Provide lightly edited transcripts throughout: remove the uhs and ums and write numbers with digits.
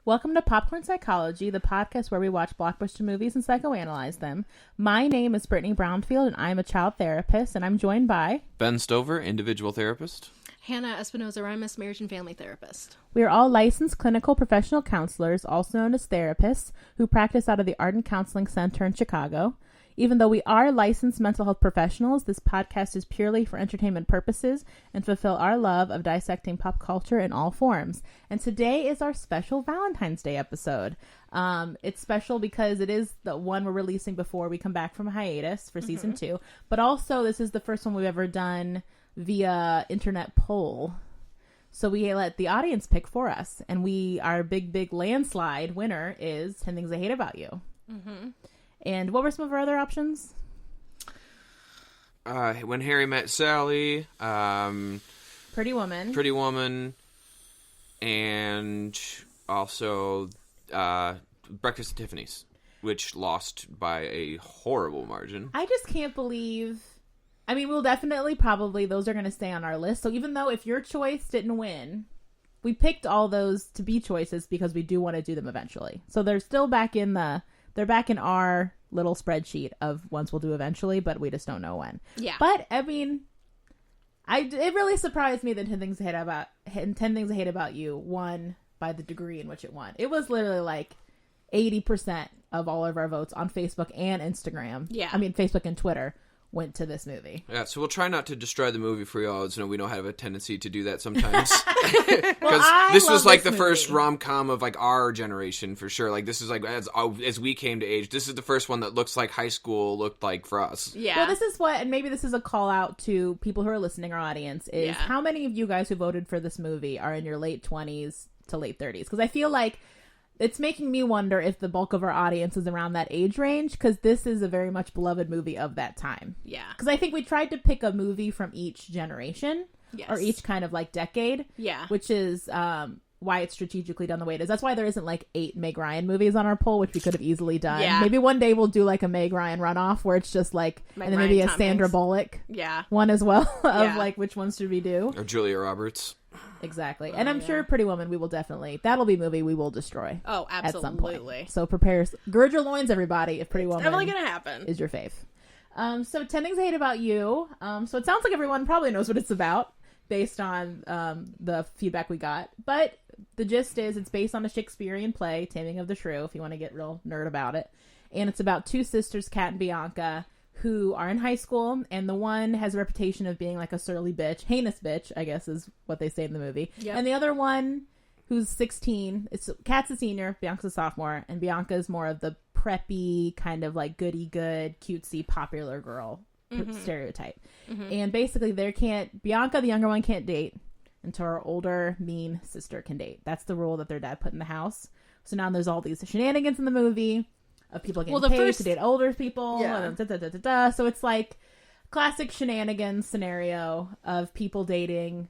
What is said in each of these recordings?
Welcome to Popcorn Psychology, the podcast where we watch blockbuster movies and psychoanalyze them. My name is Brittany Brownfield, and I'm a child therapist, and I'm joined by... Ben Stover, individual therapist. Hannah Espinoza-Remus, marriage and family therapist. We are all licensed clinical professional counselors, also known as therapists, who practice out of the Arden Counseling Center in Chicago. Even though we are licensed mental health professionals, this podcast is purely for entertainment purposes and fulfill our love of dissecting pop culture in all forms. And today is our special Valentine's Day episode. It's special because it is the one we're releasing before we come back from hiatus for season 2. But also, this is the first one we've ever done via internet poll. So we let the audience pick for us. And our big landslide winner is 10 Things I Hate About You. Mm-hmm. And what were some of our other options? When Harry Met Sally. Pretty Woman. And also Breakfast at Tiffany's, which lost by a horrible margin. I just can't believe... I mean, we'll definitely probably... Those are going to stay on our list. So even though if your choice didn't win, we picked all those to be choices because we do want to do them eventually. So they're still back in the... They're back in our little spreadsheet of ones we'll do eventually, but we just don't know when. Yeah. But, I mean, it really surprised me that 10 Things I Hate About You won by the degree in which it won. It was literally like 80% of all of our votes on Facebook and Instagram. Yeah. I mean, Facebook and Twitter went to this movie. Yeah, so we'll try not to destroy the movie for y'all. As you know, we don't have a tendency to do that sometimes. Because this was like the first rom-com of like our generation for sure. Like this is like as we came to age, this is the first one that looks like high school looked like for us. Yeah. Well, this is what, and maybe this is a call out to people who are listening, our audience, is how many of you guys who voted for this movie are in your late 20s to late 30s? Because I feel like it's making me wonder if the bulk of our audience is around that age range, because this is a very much beloved movie of that time. Yeah. Because I think we tried to pick a movie from each generation, or each kind of like decade. Yeah. Which is why it's strategically done the way it is. That's why there isn't like 8 Meg Ryan movies on our poll, which we could have easily done. Yeah. Maybe one day we'll do like a Meg Ryan runoff where it's just like, Meg and then maybe Ryan, a Tom Sandra Hanks. Bullock Yeah. one as well of like which ones should we do. Or Julia Roberts. Exactly. And I'm sure Pretty Woman we will definitely, that'll be a movie we will destroy. Oh, absolutely. At some point. So gird your loins, everybody, if Pretty Woman definitely gonna happen. is your fave. So 10 Things I Hate About You. So it sounds like everyone probably knows what it's about based on the feedback we got. But the gist is it's based on a Shakespearean play, Taming of the Shrew, if you want to get real nerd about it. And it's about two sisters, Kat and Bianca, who are in high school, and the one has a reputation of being like a surly bitch, heinous bitch, I guess is what they say in the movie. Yep. And the other one, who's 16, Kat's a senior, Bianca's a sophomore, and Bianca's more of the preppy, kind of like goody-good, cutesy, popular girl stereotype. Mm-hmm. And basically Bianca, the younger one, can't date until her older, mean sister can date. That's the rule that their dad put in the house. So now there's all these shenanigans in the movie of people getting paid to date older people. Yeah. So it's like classic shenanigans scenario of people dating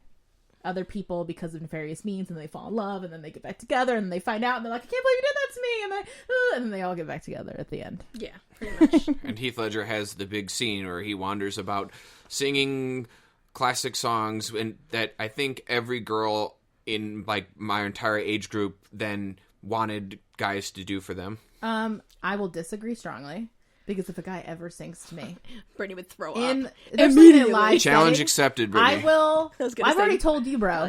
other people because of nefarious means, and they fall in love, and then they get back together, and they find out, and they're like, I can't believe you did that to me, and then they all get back together at the end. Yeah, pretty much. And Heath Ledger has the big scene where he wanders about singing classic songs, and that I think every girl in like my entire age group then wanted guys to do for them. I will disagree strongly, because if a guy ever sings to me, Brittany would throw up immediately. Challenge accepted, Brittany. I will. I've already told you, bro,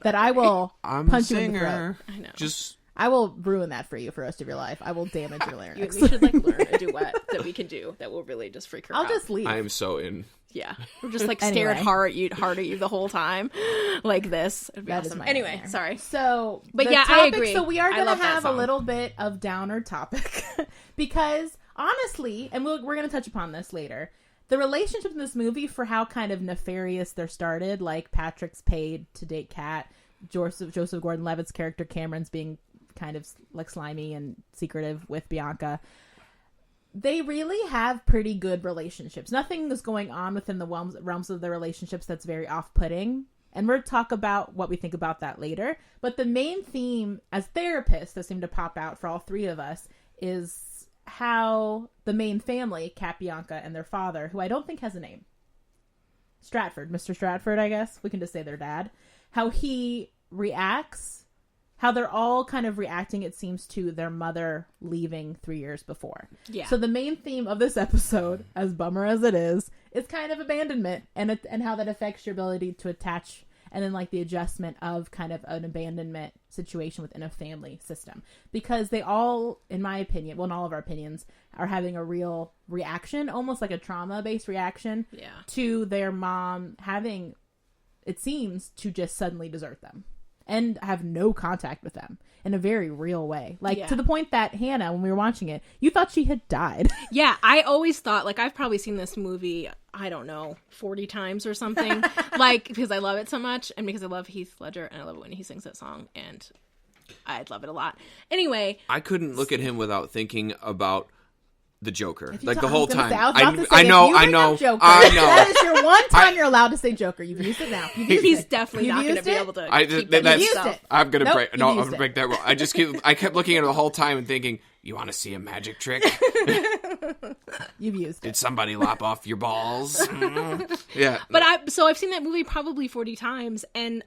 that I will punch you in the throat. I know. I will ruin that for you for the rest of your life. I will damage your larynx. We should like learn a duet that we can do that will really just freak her out. I'll just leave. I am so in. Yeah, we're just like staring hard at you the whole time, like this. It'd be awesome. Anyway, nightmare. Sorry. So, but yeah, I agree. So we are going to have a little bit of downer topic because honestly, and we're going to touch upon this later, the relationship in this movie, for how kind of nefarious they're started, like Patrick's paid to date Kat, Joseph Gordon-Levitt's character Cameron's being kind of like slimy and secretive with Bianca. They really have pretty good relationships. Nothing is going on within the realms of their relationships that's very off-putting. And we'll talk about what we think about that later. But the main theme as therapists that seem to pop out for all three of us is how the main family, Kat, Bianca, and their father, who I don't think has a name, Stratford, Mr. Stratford, I guess. We can just say their dad. How he reacts how they're all kind of reacting, it seems, to their mother leaving 3 years before. Yeah. So the main theme of this episode, as bummer as it is kind of abandonment and how that affects your ability to attach, and then like the adjustment of kind of an abandonment situation within a family system. Because they all, in my opinion, well, in all of our opinions, are having a real reaction, almost like a trauma-based reaction to their mom having, it seems, to just suddenly desert them and have no contact with them in a very real way. Like, to the point that, Hannah, when we were watching it, you thought she had died. Yeah, I always thought, like, I've probably seen this movie, I don't know, 40 times or something. Like, because I love it so much, and because I love Heath Ledger, and I love it when he sings that song, and I love it a lot. Anyway. I couldn't look at him without thinking about the Joker, like the whole time. I know. That is your one time you're allowed to say Joker. You've used it now. He's definitely not going to be able to keep that himself. I'm going to break. No, I'm going to break that rule. I kept looking at it the whole time and thinking, you want to see a magic trick? You've used it. Did somebody lop off your balls? Yeah. But I've seen that movie probably 40 times, and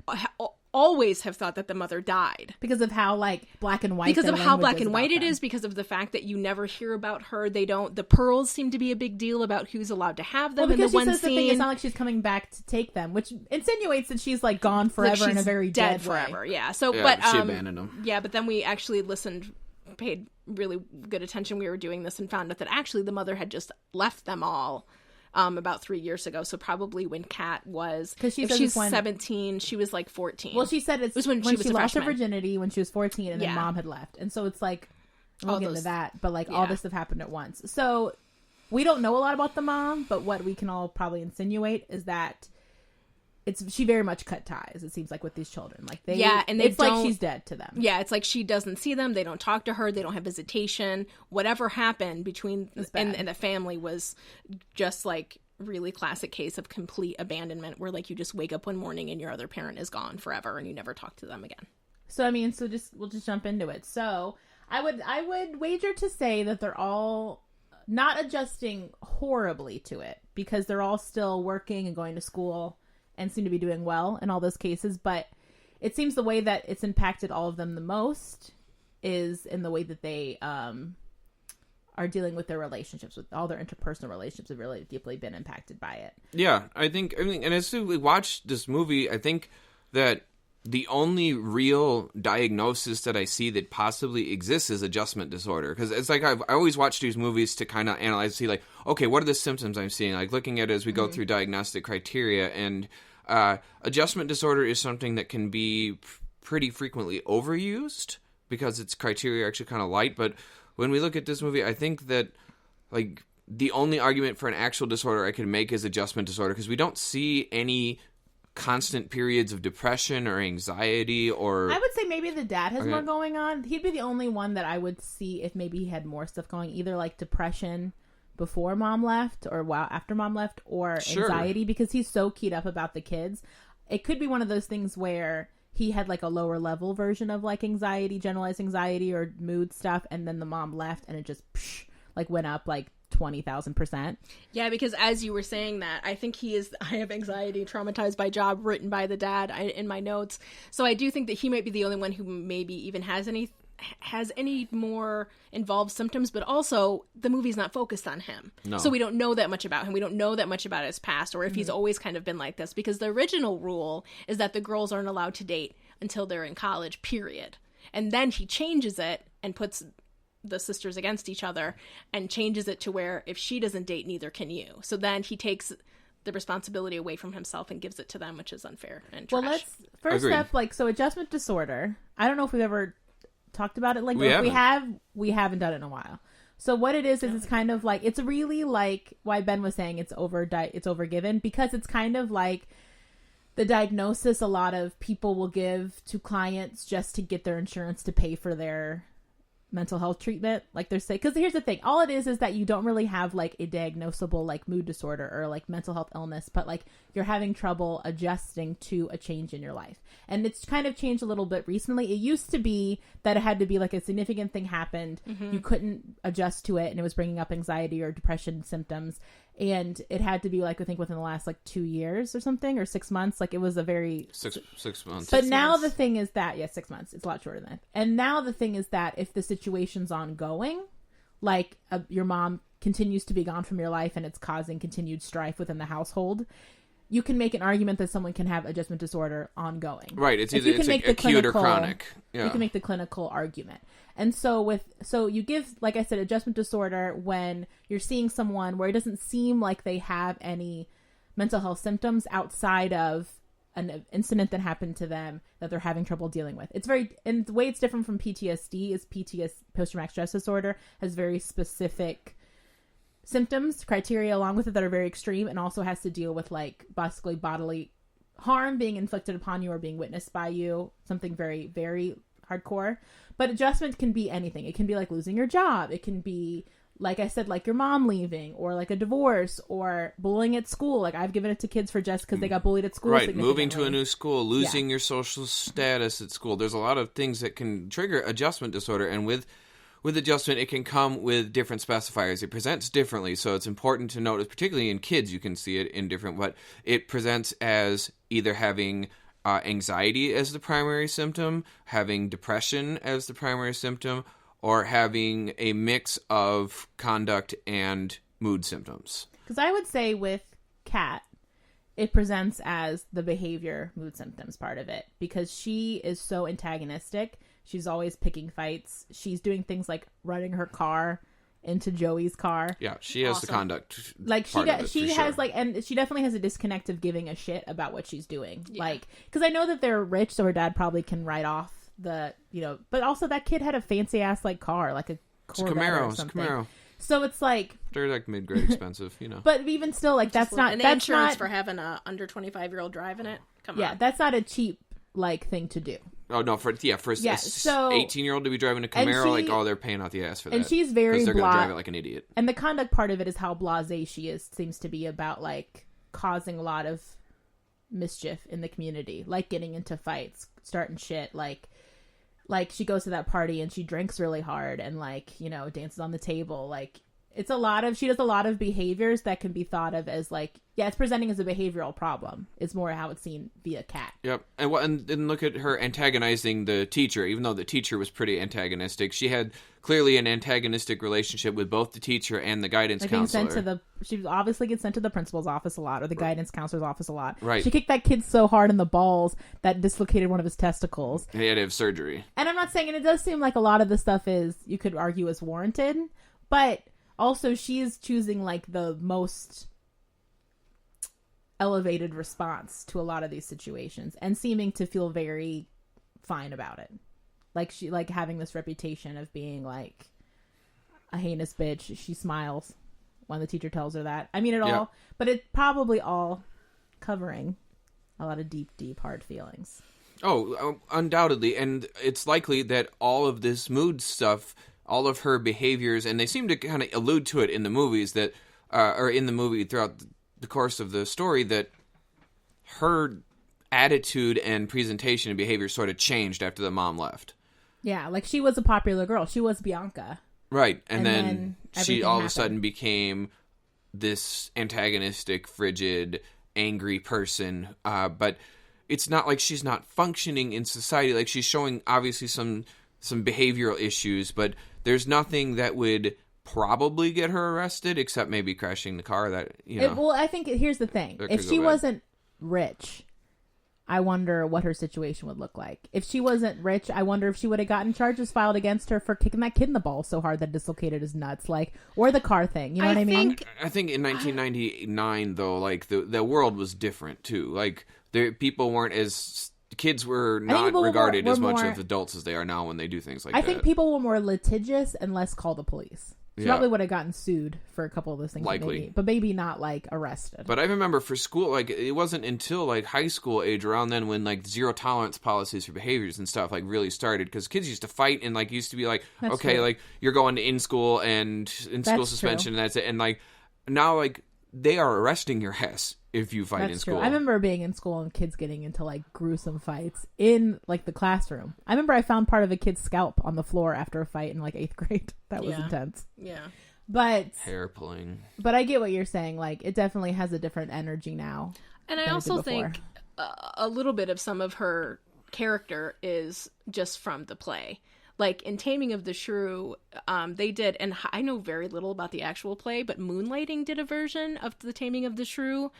always have thought that the mother died because of how like black and white it is, because of the fact that you never hear about her. The pearls seem to be a big deal about who's allowed to have them. Well, because in the one scene, the thing, it's not like she's coming back to take them, which insinuates that she's like gone forever, like in a very dead forever way. Yeah, so but she abandoned them. Yeah, but then we actually paid really good attention. We were doing this and found out that actually the mother had just left them all about 3 years ago. So probably when Kat was, if she's 17, she was like 14. Well, she said it was when she lost her virginity when she was 14, and then mom had left. And so it's like, we'll get into that, but like all this stuff happened at once. So we don't know a lot about the mom, but what we can all probably insinuate is that she very much cut ties, it seems like, with these children. Like it's like she's dead to them. Yeah, it's like she doesn't see them, they don't talk to her, they don't have visitation. Whatever happened between and the family was just like really classic case of complete abandonment, where like you just wake up one morning and your other parent is gone forever and you never talk to them again. So I mean, we'll just jump into it. So I would wager to say that they're all not adjusting horribly to it, because they're all still working and going to school and seem to be doing well in all those cases. But it seems the way that it's impacted all of them the most is in the way that they are dealing with their relationships, with all their interpersonal relationships have really deeply been impacted by it. Yeah, I think, and as we watched this movie, I think that the only real diagnosis that I see that possibly exists is adjustment disorder. Because it's like I always watch these movies to kind of analyze, see like, okay, what are the symptoms I'm seeing? Like looking at it as we go through diagnostic criteria. And adjustment disorder is something that can be pretty frequently overused because its criteria are actually kind of light. But when we look at this movie, I think that like the only argument for an actual disorder I can make is adjustment disorder, because we don't see any constant periods of depression or anxiety. Or I would say maybe the dad has more going on. He'd be the only one that I would see if maybe he had more stuff going, either like depression before mom left or after mom left, or anxiety, because he's so keyed up about the kids. It could be one of those things where he had like a lower level version of like anxiety, generalized anxiety or mood stuff, and then the mom left and it just like went up like 20,000%. Yeah, because as you were saying that, I think I have anxiety, traumatized by job, written by the dad in my notes. So I do think that he might be the only one who maybe even has any more involved symptoms, but also the movie's not focused on him. No. So we don't know that much about him. We don't know that much about his past, or if he's always kind of been like this, because the original rule is that the girls aren't allowed to date until they're in college, period. And then he changes it and puts the sisters against each other and changes it to where if she doesn't date, neither can you. So then he takes the responsibility away from himself and gives it to them, which is unfair and trash. Well, let's first step, like, so adjustment disorder. I don't know if we've ever talked about it. Like, if we haven't done it in a while. So what it is it's kind of like, it's really like why Ben was saying it's overgiven, because it's kind of like the diagnosis a lot of people will give to clients just to get their insurance to pay for their mental health treatment, like they're saying. Because here's the thing, all it is that you don't really have like a diagnosable like mood disorder or like mental health illness, but like you're having trouble adjusting to a change in your life. And it's kind of changed a little bit recently. It used to be that it had to be like a significant thing happened, you couldn't adjust to it, and it was bringing up anxiety or depression symptoms, And it had to be like, I think within the last like 2 years or something, or 6 months. Like it was a very 6 months. But now the thing is that 6 months. It's a lot shorter than that. And now the thing is that if the situation's ongoing, like your mom continues to be gone from your life and it's causing continued strife within the household, you can make an argument that someone can have adjustment disorder ongoing. Right. It's either acute or chronic. Yeah. You can make the clinical argument. And so you give, like I said, adjustment disorder when you're seeing someone where it doesn't seem like they have any mental health symptoms outside of an incident that happened to them that they're having trouble dealing with. It's very, and the way it's different from PTSD is post-traumatic stress disorder has very specific symptoms, criteria along with it that are very extreme, and also has to deal with like basically bodily harm being inflicted upon you or being witnessed by you, something very, very hardcore. But adjustment can be anything. It can be like losing your job. It can be, like I said, like your mom leaving, or like a divorce, or bullying at school. Like I've given it to kids for just because they got bullied at school. Right, moving to a new school, losing your social status at school. There's a lot of things that can trigger adjustment disorder, and with adjustment, it can come with different specifiers. It presents differently, so it's important to notice, particularly in kids, you can see it in different, but it presents as either having anxiety as the primary symptom, having depression as the primary symptom, or having a mix of conduct and mood symptoms. Because I would say with Kat, it presents as the behavior, mood symptoms part of it, because she is so antagonistic. She's always picking fights. She's doing things like running her car into Joey's car. Yeah, she has the conduct. Like she has like, and she definitely has a disconnect of giving a shit about what she's doing. Yeah. Like, because I know that they're rich, so her dad probably can write off the, but also that kid had a fancy ass like car, like a Corvette or something. It's Camaro. So it's like they're like mid-grade expensive, But even still, like that's not, and the that's insurance not for having a under 25-year-old driving it. Come on. Yeah, that's not a cheap like thing to do. Oh no, for a 18-year-old to be driving a Camaro, they're paying out the ass for that. And she's very because they're going to drive it like an idiot. And the conduct part of it is how blasé she is. Seems to be about like causing a lot of mischief in the community, like getting into fights, starting shit. Like she goes to that party and she drinks really hard and like dances on the table. Like it's she does a lot of behaviors that can be thought of as like, it's presenting as a behavioral problem. It's more how it's seen via Kat. Yep. And look at her antagonizing the teacher, even though the teacher was pretty antagonistic. She had clearly an antagonistic relationship with both the teacher and the guidance counselor. She obviously gets sent to the principal's office a lot, or the guidance counselor's office a lot. Right. She kicked that kid so hard in the balls that dislocated one of his testicles. He had to have surgery. And I'm not saying, and it does seem like a lot of the stuff is, you could argue, is warranted, but also she's choosing like the most elevated response to a lot of these situations and seeming to feel very fine about it. Like she, like having this reputation of being like a heinous bitch. She smiles when the teacher tells her that. I mean, all, but it probably all covering a lot of deep, deep, hard feelings. Oh, undoubtedly. And it's likely that all of this mood stuff, all of her behaviors, and they seem to kind of allude to it in the movies that, or in the movie throughout the course of the story, that her attitude and presentation and behavior sort of changed after the mom left. Yeah, like she was a popular girl. She was Bianca. Right. And then she all of a sudden became this antagonistic, frigid, angry person. But it's not like she's not functioning in society. Like she's showing obviously some behavioral issues, but there's nothing that would probably get her arrested except maybe crashing the car. Well, I think here's the thing. If she wasn't rich, I wonder what her situation would look like. If she wasn't rich, I wonder if she would have gotten charges filed against her for kicking that kid in the balls so hard that dislocated his nuts, or the car thing. You know what I mean? I think in 1999, though, like the world was different too. Like people weren't as. Kids were not regarded as much as adults as they are now when they do things like that. I think people were more litigious and less call the police. She probably would have gotten sued for a couple of those things. Likely. But maybe not, like, arrested. But I remember for school, like, it wasn't until, like, high school age around then when, like, zero tolerance policies for behaviors and stuff, like, really started. Because kids used to fight and, like, used to be like, that's okay, true. Like, you're going to in-school and in-school suspension and that's it. And, like, now, like, they are arresting your ass if you fight in school. True. I remember being in school and kids getting into like gruesome fights in like the classroom. I remember I found part of a kid's scalp on the floor after a fight in like 8th grade. That was intense. Yeah. But hair pulling. But I get what you're saying. Like, it definitely has a different energy now. And I also think a little bit of some of her character is just from the play. Like in Taming of the Shrew, they did, and I know very little about the actual play, but Moonlighting did a version of the Taming of the Shrew,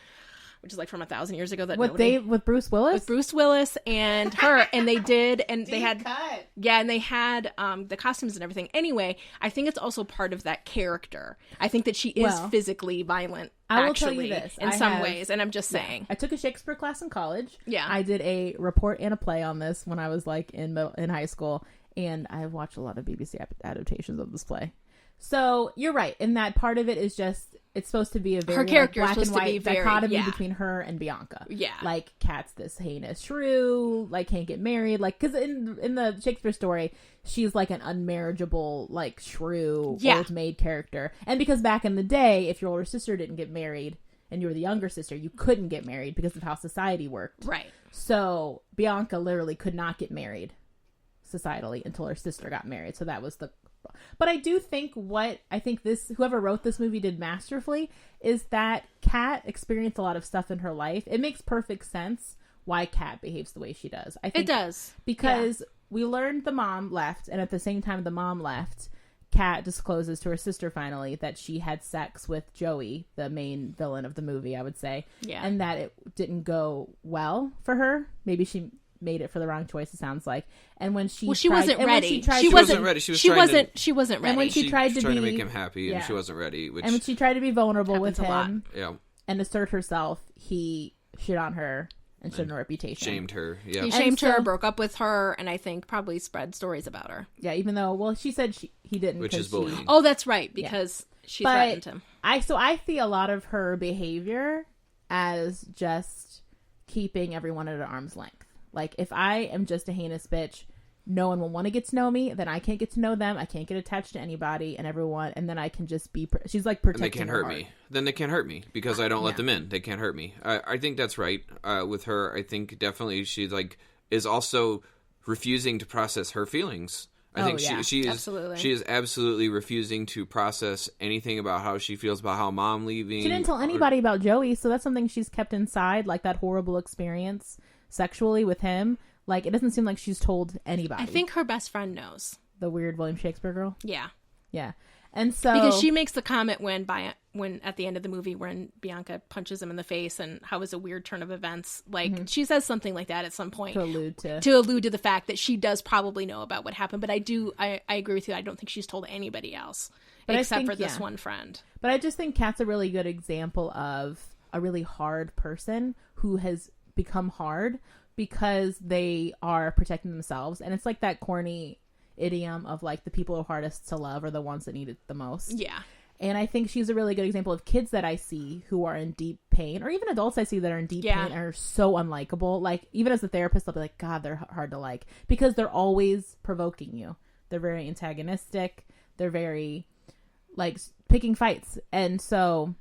which is like from 1,000 years ago. That with Bruce Willis? With Bruce Willis and her, and they did, and they had, cut. yeah, and they had the costumes and everything. Anyway, I think it's also part of that character. I think that she is physically violent. I will tell you this in some ways, and I'm just saying. I took a Shakespeare class in college. Yeah, I did a report and a play on this when I was like in high school, and I watched a lot of BBC adaptations of this play. So you're right, and that part of it is just it's supposed to be a very her character black and white dichotomy yeah. between her and Bianca. Yeah, like Kat's this heinous shrew, like can't get married, like because in the Shakespeare story, she's like an unmarriageable like shrew old maid character, and because back in the day, if your older sister didn't get married and you were the younger sister, you couldn't get married because of how society worked. Right. So Bianca literally could not get married societally until her sister got married. So that was the. But I do think whoever wrote this movie did masterfully is that Kat experienced a lot of stuff in her life. It makes perfect sense why Kat behaves the way she does. I think it does. Because we learned the mom left, and at the same time the mom left, Kat discloses to her sister finally that she had sex with Joey, the main villain of the movie, I would say. Yeah. And that it didn't go well for her. Maybe she made it for the wrong choice, it sounds like. And when she wasn't ready. She wasn't ready. She wasn't ready. And when she tried to make him happy, and she wasn't ready. And when she tried to be vulnerable with him, yeah, and assert herself, he shit on her and showed her reputation. Shamed her. Yeah, he shamed her, broke up with her, and I think probably spread stories about her. Yeah, even though, she said he didn't. Which is bullying. Oh, that's right, because she threatened him. I see a lot of her behavior as just keeping everyone at arm's length. Like, if I am just a heinous bitch, no one will want to get to know me, then I can't get to know them, I can't get attached to anybody and everyone, and then I can just be... she's like protecting and they can't hurt me. Then they can't hurt me, because I don't let them in. They can't hurt me. I think that's right with her. I think definitely she's like, is also refusing to process her feelings. I think she is absolutely refusing to process anything about how she feels about how mom leaving. She didn't tell anybody about Joey, so that's something she's kept inside, like that horrible experience sexually with him. Like, it doesn't seem like she's told anybody. I think her best friend knows. The weird William Shakespeare girl? Yeah. Yeah. And so... because she makes the comment when at the end of the movie when Bianca punches him in the face and how is a weird turn of events. Like, she says something like that at some point. To allude to the fact that she does probably know about what happened. But I agree with you. I don't think she's told anybody else. Except for this one friend. But I just think Kat's a really good example of a really hard person who has become hard because they are protecting themselves. And it's like that corny idiom of like the people who are hardest to love are the ones that need it the most. Yeah. And I think she's a really good example of kids that I see who are in deep pain, or even adults I see that are in deep pain and are so unlikable. Like, even as a therapist, I'll be like, God, they're hard to like, because they're always provoking you. They're very antagonistic. They're very like picking fights. And so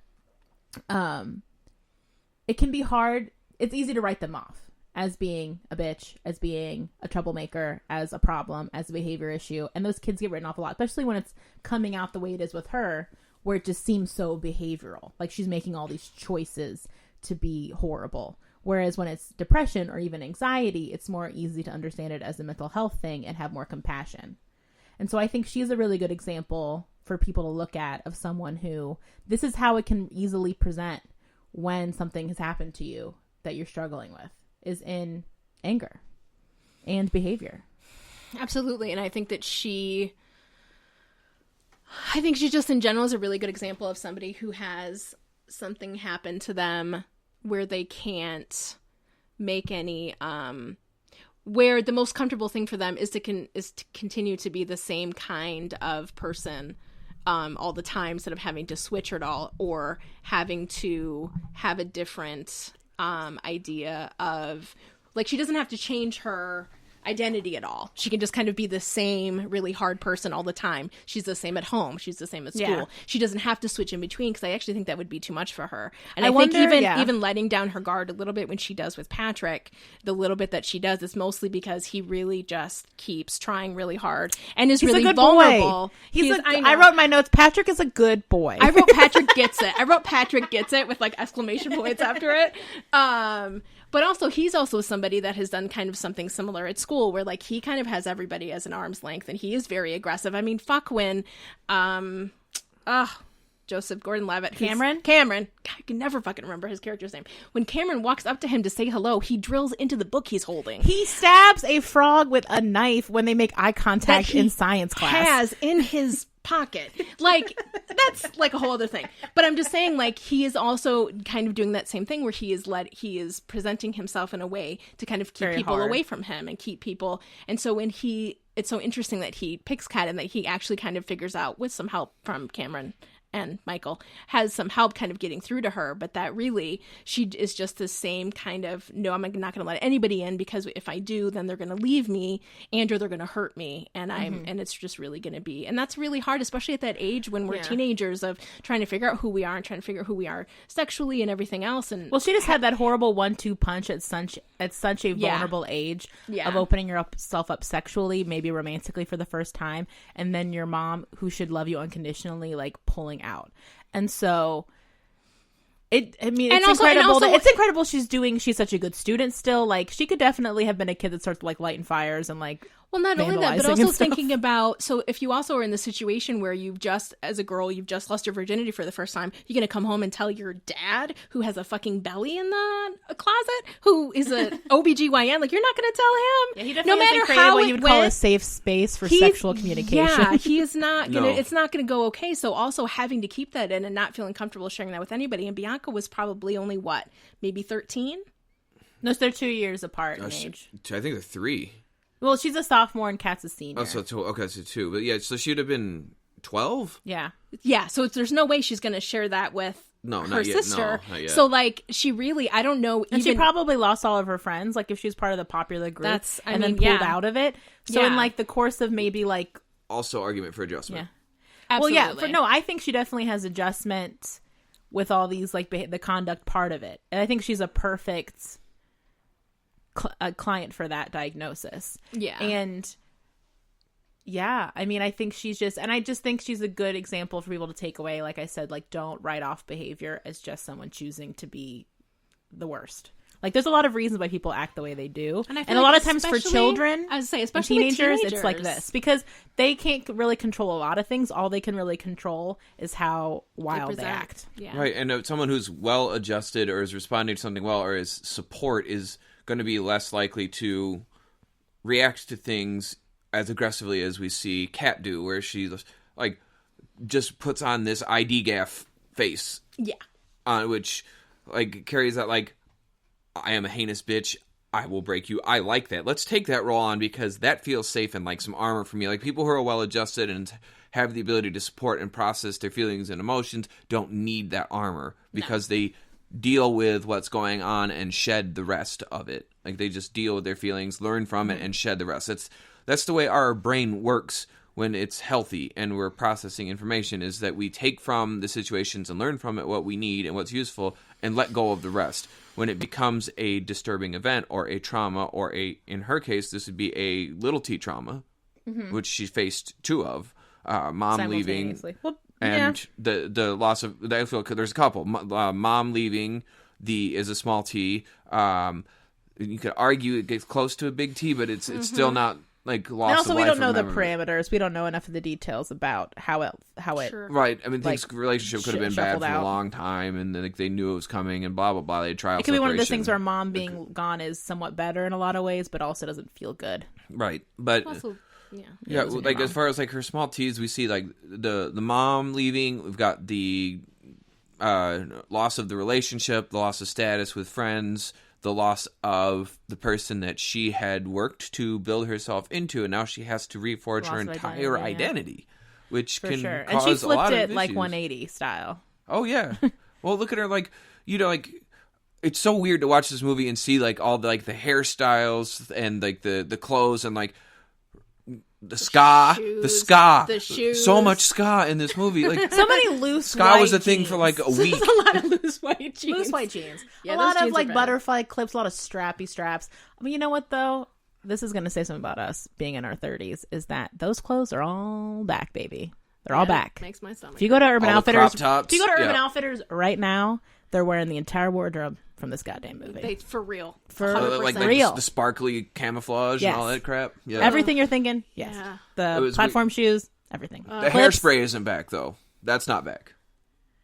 it can be hard. It's easy to write them off as being a bitch, as being a troublemaker, as a problem, as a behavior issue. And those kids get written off a lot, especially when it's coming out the way it is with her, where it just seems so behavioral. Like, she's making all these choices to be horrible. Whereas when it's depression or even anxiety, it's more easy to understand it as a mental health thing and have more compassion. And so I think she's a really good example for people to look at of someone who, this is how it can easily present when something has happened to you that you're struggling with, is in anger and behavior. Absolutely. And I think that she just in general is a really good example of somebody who has something happen to them where they can't make any, where the most comfortable thing for them is to continue to be the same kind of person all the time, instead of having to switch it all or having to have a different idea of, like, she doesn't have to change her identity at all. She can just kind of be the same really hard person all the time. She's the same at home. She's the same at school. Yeah. She doesn't have to switch in between, because I actually think that would be too much for her. And I think even letting down her guard a little bit when she does with Patrick, the little bit that she does is mostly because he really just keeps trying really hard and is really vulnerable. I wrote in my notes, Patrick is a good boy. I wrote Patrick gets it. I wrote Patrick gets it with like exclamation points after it. But also, he's also somebody that has done kind of something similar at school, where like he kind of has everybody as an arm's length, and he is very aggressive. I mean, fuck when, Joseph Gordon-Levitt, Cameron. God, I can never fucking remember his character's name. When Cameron walks up to him to say hello, he drills into the book he's holding. He stabs a frog with a knife when they make eye contact in science class. Has in his pocket. Like, that's like a whole other thing. But I'm just saying, like, he is also kind of doing that same thing where he is presenting himself in a way to kind of keep people away from him and keep people. And so it's so interesting that he picks Kat, and that he actually kind of figures out, with some help from Cameron and Michael, has some help kind of getting through to her, but that really she is just the same kind of, no, I'm not going to let anybody in, because if I do, then they're going to leave me and or they're going to hurt me, and and it's just really going to be, and that's really hard, especially at that age when we're teenagers, of trying to figure out who we are and trying to figure out who we are sexually and everything else. And well, she just had that horrible 1-2 punch at such a vulnerable age of opening yourself up sexually, maybe romantically for the first time, and then your mom, who should love you unconditionally, like pulling out. And so it's incredible. It's incredible she's such a good student still. Like, she could definitely have been a kid that starts like lighting fires and like, well, not only that, but also thinking about, so if you also are in the situation where as a girl, you've just lost your virginity for the first time, you're going to come home and tell your dad, who has a fucking belly in the closet, who is a OBGYN, like, you're not going to tell him. Yeah, he definitely hasn't created what you would call a safe space for sexual communication. Yeah, he is not going to, it's not going to go okay. So also having to keep that in and not feeling comfortable sharing that with anybody. And Bianca was probably only, maybe 13? No, so they're 2 years apart in age. I think they're 3. Well, she's a sophomore and Kat's a senior. Oh, so 2. But yeah, so she'd have been 12? Yeah. Yeah, so there's no way she's going to share that with her sister. No, not yet. So, like, she really, I don't know. And she probably lost all of her friends, like, if she was part of the popular group then pulled out of it. So in, like, the course of maybe, like... Also argument for adjustment. Yeah. Absolutely. Well, yeah, I think she definitely has adjustment with all these, like, the conduct part of it. And I think she's a perfect... a client for that diagnosis. Yeah. And yeah, I mean, I think she's just, and I just think she's a good example for people to take away. Like I said, like, don't write off behavior as just someone choosing to be the worst. Like, there's a lot of reasons why people act the way they do. And a lot of times for children, I would say, especially teenagers, it's like this, because they can't really control a lot of things. All they can really control is how wild they act. Yeah. Right. And someone who's well adjusted or is responding to something well, or is support, is going to be less likely to react to things as aggressively as we see Kat do, where she like just puts on this ID gaff face, which like carries that like, I am a heinous bitch, I will break you. I like that. Let's take that role on, because that feels safe and like some armor for me. Like, people who are well adjusted and have the ability to support and process their feelings and emotions don't need that armor, because they deal with what's going on and shed the rest of it. Like, they just deal with their feelings, learn from it, and shed the rest. That's the way our brain works when it's healthy and we're processing information, is that we take from the situations and learn from it what we need and what's useful, and let go of the rest. When it becomes a disturbing event or a trauma, or in her case, this would be a little T trauma, which she faced 2 of, mom leaving. Well, and the loss of, I feel there's a couple. Mom leaving is a small T. You could argue it gets close to a big T, but it's still not like loss. And also, of we life don't know the memory. parameters. We don't know enough of the details about how it. Right. I mean, like, things relationship could have been bad for a long time, and like they knew it was coming, and blah blah blah. They trial. It could be one of those things where mom being gone is somewhat better in a lot of ways, but also doesn't feel good. Right, but. Also, yeah, like as far as like her small T's, we see like the mom leaving. We've got the loss of the relationship, the loss of status with friends, the loss of the person that she had worked to build herself into, and now she has to reforge her entire identity, which for can sure. cause and she flipped a lot of it issues. like 180 style. Oh yeah. Well, look at her, like, you know, like it's so weird to watch this movie and see like all the like the hairstyles and like the clothes and like the ska, the shoes. So much ska in this movie. Like so many loose ska white was a thing jeans. for like a week. There's a lot of loose white jeans. Loose white jeans. Yeah, a lot those of jeans like are bad. butterfly clips, a lot of strappy straps. I mean, you know what though? This is going to say something about us being in our 30s. Is that those clothes are all back, baby. They're all back. Makes my stomach. If you go to Urban All the Outfitters, crop tops, if you go to Urban yeah. Outfitters right now, they're wearing the entire wardrobe from this goddamn movie. They, for real. For 100%. Like real. the sparkly camouflage Yes. and all that crap. Yeah. Everything you're thinking, yes. Yeah. The was platform shoes, everything. The Clips. hairspray isn't back though. That's not back.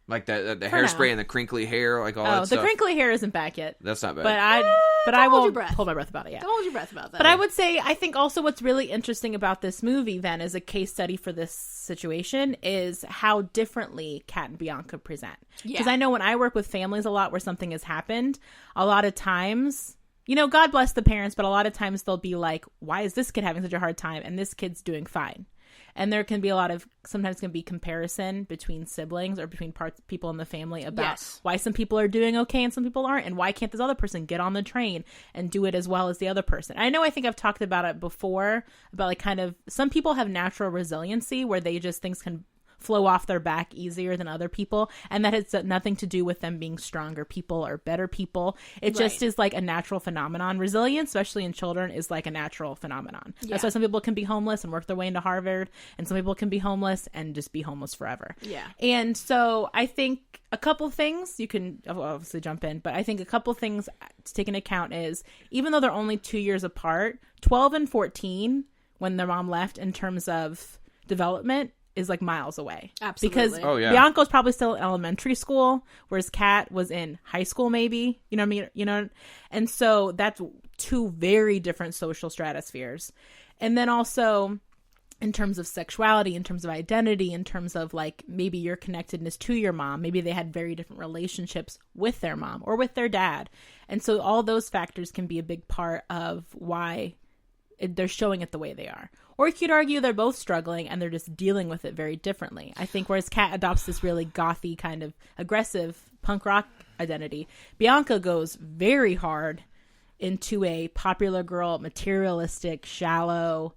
Like the For hairspray now. and the crinkly hair, like all Oh, that the stuff. crinkly hair isn't back yet. That's not bad. But I don't hold will your breath. hold my breath about it. Yeah. Don't hold your breath about that. But I would say, I think also what's really interesting about this movie, then, as a case study for this situation, is how differently Kat and Bianca present. Because Yeah. I know when I work with families a lot where something has happened, a lot of times, you know, God bless the parents, but a lot of times they'll be like, why is this kid having such a hard time and this kid's doing fine? And there can be a lot of, sometimes can be comparison between siblings or between people in the family about Yes. why some people are doing okay and some people aren't, and why can't this other person get on the train and do it as well as the other person. I know I think I've talked about it before, about like kind of, some people have natural resiliency where they just, things can flow off their back easier than other people, and that has nothing to do with them being stronger people or better people. It just Right. is like a natural phenomenon. Resilience, especially in children, is like a natural phenomenon. Yeah. That's why some people can be homeless and work their way into Harvard, and some people can be homeless and just be homeless forever. Yeah. And so I think a couple things, you can obviously jump in, but I think a couple things to take into account is, even though they're only 2 years apart, 12 and 14, when their mom left, in terms of development, is like miles away. Absolutely. Because Oh, yeah. Bianca was probably still in elementary school, whereas Kat was in high school, maybe. You know what I mean? You know, and so that's two very different social stratospheres. And then also, in terms of sexuality, in terms of identity, in terms of like maybe your connectedness to your mom, maybe they had very different relationships with their mom or with their dad. And so all those factors can be a big part of why they're showing it the way they are. Or you could argue they're both struggling and they're just dealing with it very differently. I think whereas Kat adopts this really gothy kind of aggressive punk rock identity, Bianca goes very hard into a popular girl, materialistic, shallow,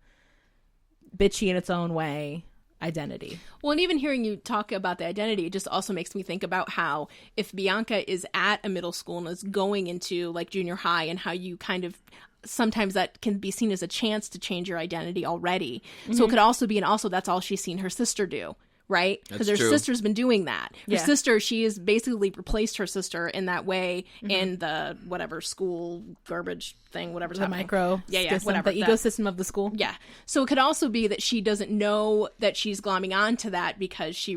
bitchy in its own way identity. Well, and even hearing you talk about the identity, it just also makes me think about how if Bianca is at a middle school and is going into like junior high, and how you kind of, sometimes that can be seen as a chance to change your identity already. So it could also be, and also that's all she's seen her sister do. Right? Because her true. sister's been doing that. Her Yeah. sister, she has basically replaced her sister in that way in the whatever school garbage thing, whatever's The happening. micro whatever. the that- ecosystem of the school. Yeah. So it could also be that she doesn't know that she's glomming onto that because she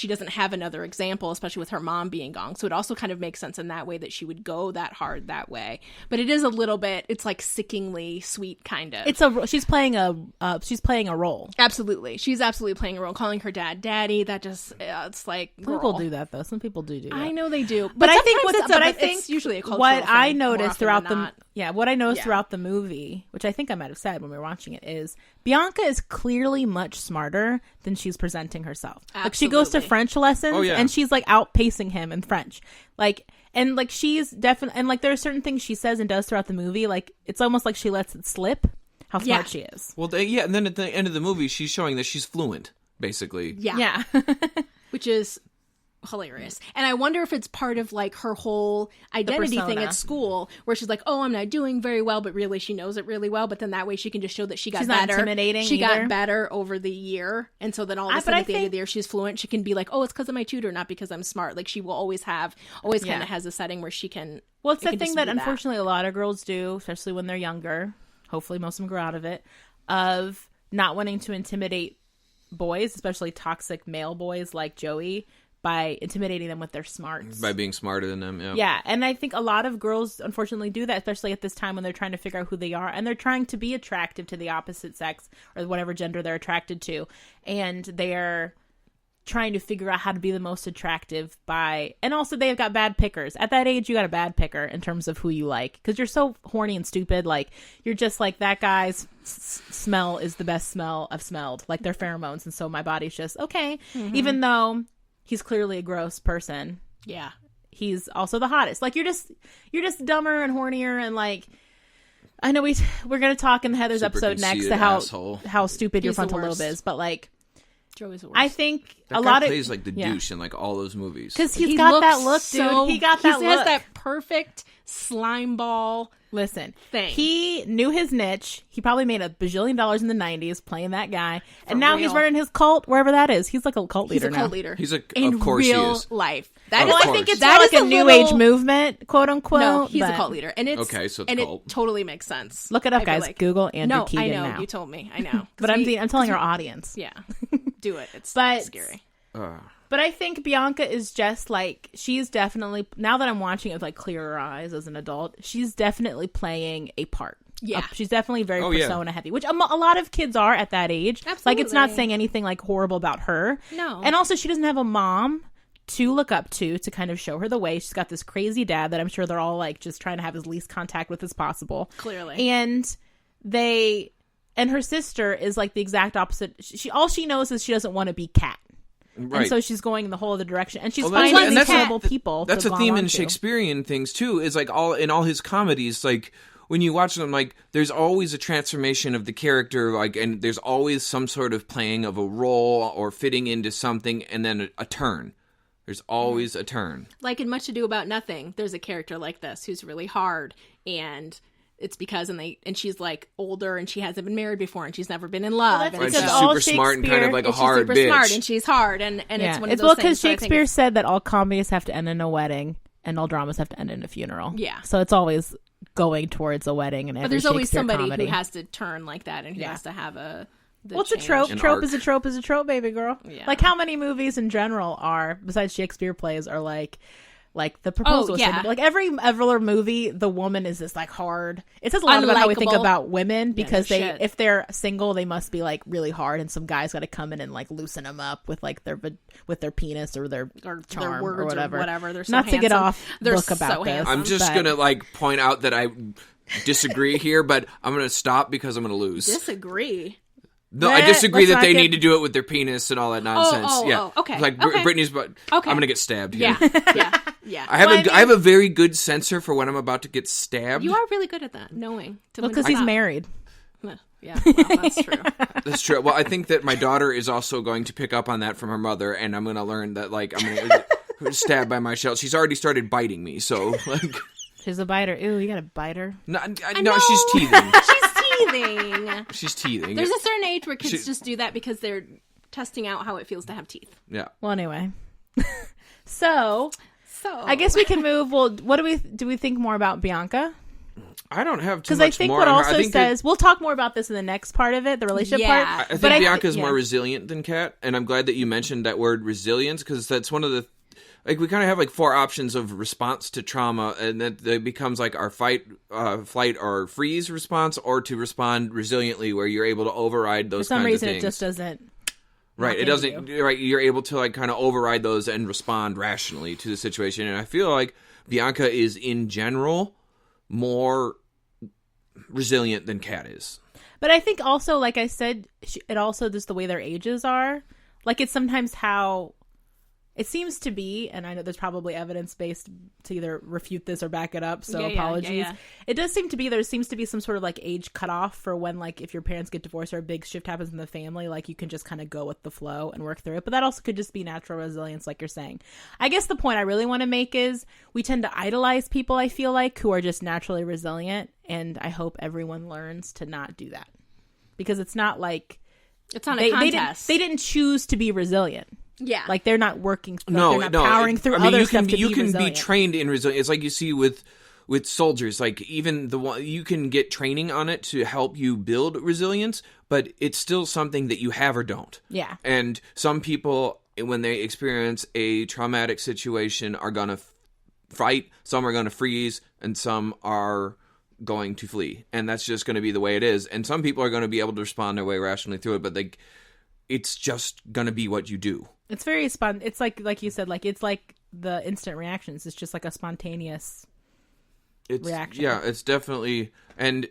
doesn't have another example, especially with her mom being gone. So it also kind of makes sense in that way that she would go that hard that way. But it is a little bit, it's like sickeningly sweet kind of. She's playing a role. Absolutely. She's absolutely playing a role. Calling her dad daddy, that just, it's like, Some people girl. do that though. Some people do that. I know they do. But I think sometimes but I it's think usually a cultural what thing I more noticed often throughout than not. what I noticed Yeah. throughout the movie, which I think I might have said when we were watching it, is Bianca is clearly much smarter than she's presenting herself. Like she goes to Absolutely. French lessons yeah. and she's like outpacing him in French. Like, and like she's definitely, and like there are certain things she says and does throughout the movie. Like it's almost like she lets it slip how smart Yeah. she is. Well, and then at the end of the movie, she's showing that she's fluent, basically. Yeah. Which is hilarious. And I wonder if it's part of like her whole identity thing persona. at school, where she's like, oh, I'm not doing very well, but really she knows it really well. But then that way she can just show that she got She's not better. intimidating She either. got better over the year. And so then all of a but sudden I at the end of think- the year she's fluent. She can be like, oh, it's because of my tutor, not because I'm smart. Like she will always kind Yeah. of has a setting where she can. Well, it's it that can thing just that be unfortunately a lot of girls do, especially when they're younger. Hopefully, most of them grow out of it, of not wanting to intimidate boys, especially toxic male boys like Joey, by intimidating them with their smarts. By being smarter than them, yeah. Yeah, and I think a lot of girls unfortunately do that, especially at this time when they're trying to figure out who they are and they're trying to be attractive to the opposite sex or whatever gender they're attracted to, and they're trying to figure out how to be the most attractive and also they've got bad pickers. At that age, you got a bad picker in terms of who you like because you're so horny and stupid. Like you're just like, that guy's smell is the best smell I've smelled, like their pheromones, and so my body's just okay, even though he's clearly a gross person. Yeah. he's also the hottest. Like you're just dumber and hornier and like. I know we're gonna talk in Heather's Super episode next to how stupid your frontal lobe is, but like Joey's the worst. I think that a guy lot of plays like the douche in like all those movies. because he got that look, dude. He got that look. He has that perfect slime ball. Listen, thing. He knew his niche. He probably made $1 bajillion in the 90s playing that guy. And now he's running his cult, wherever that is. He's like a cult leader now. He's a cult leader. He's in of course real he is. life. Well, I think it's like a new age movement, quote unquote. No, he's a cult leader. And it's okay, so and cult. It totally makes sense. Look it up, guys. Like. Google Andrew Keegan I know. now. You told me. I know. But I'm telling our audience. Yeah. Do it. It's scary. But I think Bianca is just like, she's definitely, now that I'm watching it with like clearer eyes as an adult, she's definitely playing a part. Yeah. She's definitely very persona heavy, which a lot of kids are at that age. Absolutely. Like, it's not saying anything like horrible about her. No. And also, she doesn't have a mom to look up to kind of show her the way. She's got this crazy dad that I'm sure they're all like just trying to have as least contact with as possible. Clearly. And her sister is like the exact opposite. All she knows is she doesn't want to be Kat. Right. And so she's going in the whole other direction, and she's finding these terrible people. That's a theme in Shakespearean things too. Is like in all his comedies, like when you watch them, like there's always a transformation of the character, like, and there's always some sort of playing of a role or fitting into something, and then a turn. There's always a turn. Like in Much Ado About Nothing, there's a character like this who's really hard, and it's because and she's like older and she hasn't been married before and she's never been in love. Well, and she's super smart and kind of like a hard bitch. She's super smart and she's hard and it's one of those things. Because Shakespeare said that all comedies have to end in a wedding and all dramas have to end in a funeral. Yeah. So it's always going towards a wedding and every But there's always somebody comedy who has to turn like that and who has to have what's a trope? Trope is a trope is a trope, baby girl. Yeah. Like how many movies in general are, besides Shakespeare plays, are like the proposal. Like every other movie, the woman is this like hard. It says a lot about how we think about women because if they're single, they must be like really hard, and some guy's got to come in and like loosen them up with like their penis or their charm their words or whatever. They're so not handsome. to get off They're book about so this. handsome. I'm just gonna like point out that I disagree here, but I'm gonna stop because I'm gonna lose. Disagree. No, I disagree that they need to do it with their penis and all that nonsense. Okay. Like Britney's, but I'm gonna get stabbed here. Yeah. I have a very good sensor for when I'm about to get stabbed. You are really good at that, knowing. Because he's married. Yeah, well, that's true. That's true. Well, I think that my daughter is also going to pick up on that from her mother, and I'm gonna learn that like I'm gonna stabbed by my shell. She's already started biting me, so like. She's a biter. Ew, you got a biter? No, she's teething. She's teething. She's teething. There's a certain age where kids just do that because they're testing out how it feels to have teeth. Yeah. Well, anyway. So I guess we can move. Well, what do we think more about Bianca? I don't have too much more. Because I think what also says, we'll talk more about this in the next part of it, the relationship part. I think Bianca is more resilient than Kat, and I'm glad that you mentioned that word resilience because that's one of the. Like, we kind of have, like, 4 options of response to trauma, and that it becomes, like, our fight, flight, or freeze response, or to respond resiliently, where you're able to override those kinds of things. For some reason, it just doesn't... Right, it doesn't... Right, you're able to, like, kind of override those and respond rationally to the situation, and I feel like Bianca is, in general, more resilient than Kat is. But I think also, like I said, it also just the way their ages are. Like, it's sometimes how... It seems to be, and I know there's probably evidence-based to either refute this or back it up, so apologies. Yeah. It does seem to be, there seems to be some sort of, like, age cutoff for when, like, if your parents get divorced or a big shift happens in the family, like, you can just kind of go with the flow and work through it. But that also could just be natural resilience, like you're saying. I guess the point I really want to make is we tend to idolize people, I feel like, who are just naturally resilient, and I hope everyone learns to not do that. Because it's not like... It's not a contest. They didn't choose to be resilient. Yeah, like they're not working. They're not powering through other stuff to be resilient. You can be trained in resilience. It's like you see with soldiers. Like even you can get training on it to help you build resilience, but it's still something that you have or don't. Yeah. And some people, when they experience a traumatic situation, are gonna fight. Some are gonna freeze, and some are going to flee. And that's just going to be the way it is. And some people are going to be able to respond their way rationally through it, but it's just going to be what you do. It's very it's like you said, like it's like the instant reactions. It's just like a spontaneous reaction. Yeah, it's definitely. And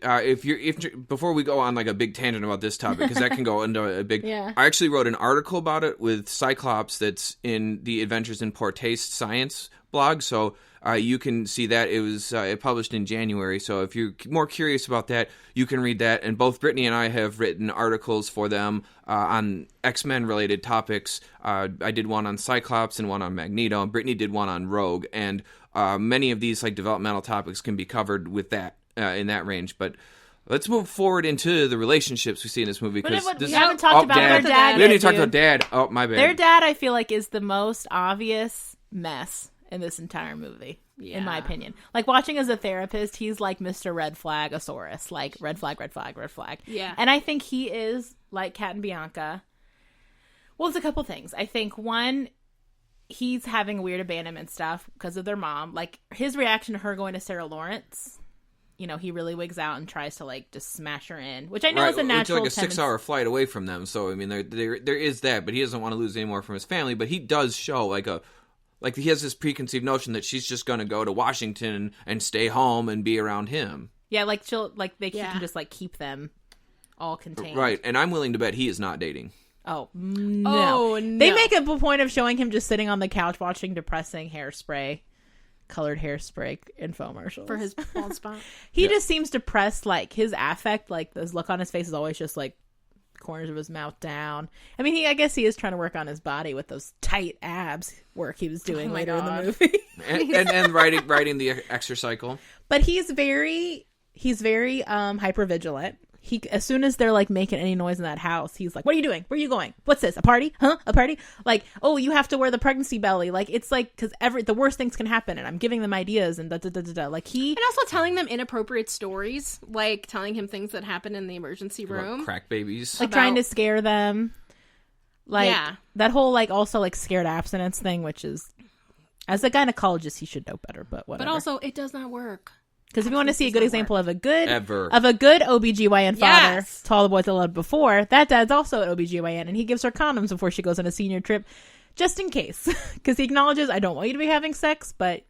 before we go on like a big tangent about this topic, because that can go into a big. Yeah. I actually wrote an article about it with Cyclops that's in the Adventures in Poor Taste Science blog, so you can see that. It was published in January, so if you're more curious about that, you can read that. And both Brittany and I have written articles for them on X-Men related topics. I did one on Cyclops and one on Magneto, and Brittany did one on Rogue, and many of these like developmental topics can be covered with that. In that range, but let's move forward into the relationships we see in this movie. We haven't talked about their dad. We haven't even talked about Dad. Oh, my bad. Their dad, I feel like, is the most obvious mess in this entire movie, in my opinion. Like, watching as a therapist, he's like Mr. Red Flagasaurus. Like, red flag, red flag, red flag. Yeah. And I think he is, like Kat and Bianca. Well, it's a couple things. I think, one, he's having weird abandonment stuff because of their mom. Like, his reaction to her going to Sarah Lawrence... You know, he really wigs out and tries to, like, just smash her in. Which I know is a natural It's like a 6-hour flight away from them. So, I mean, there is that. But he doesn't want to lose any more from his family. But he does show, like, he has this preconceived notion that she's just going to go to Washington and stay home and be around him. Yeah, like, he can just, like, keep them all contained. Right. And I'm willing to bet he is not dating. Oh, no. They make a point of showing him just sitting on the couch watching depressing colored hairspray infomercials for his bald spot. He just seems depressed. Like, his affect, like, this look on his face is always just like corners of his mouth down. I mean, I guess he is trying to work on his body with those tight abs work he was doing later in the movie. and riding the exercycle. But he's very hypervigilant. As soon as they're like making any noise in that house, he's like, "What are you doing? Where are you going? What's this? A party? Huh? A party? Like, oh, you have to wear the pregnancy belly." Like, it's like, because the worst things can happen, and I'm giving them ideas and da da da da da. Like, and also telling them inappropriate stories, like telling him things that happen in the emergency room, about crack babies, like trying to scare them. Like, that whole like also like scared abstinence thing, which is, as a gynecologist, he should know better, but whatever. But also, it does not work. Because if you want to see a good example of a good OBGYN father to all the boys I loved before, that dad's also an OBGYN, and he gives her condoms before she goes on a senior trip, just in case. Because he acknowledges, I don't want you to be having sex, but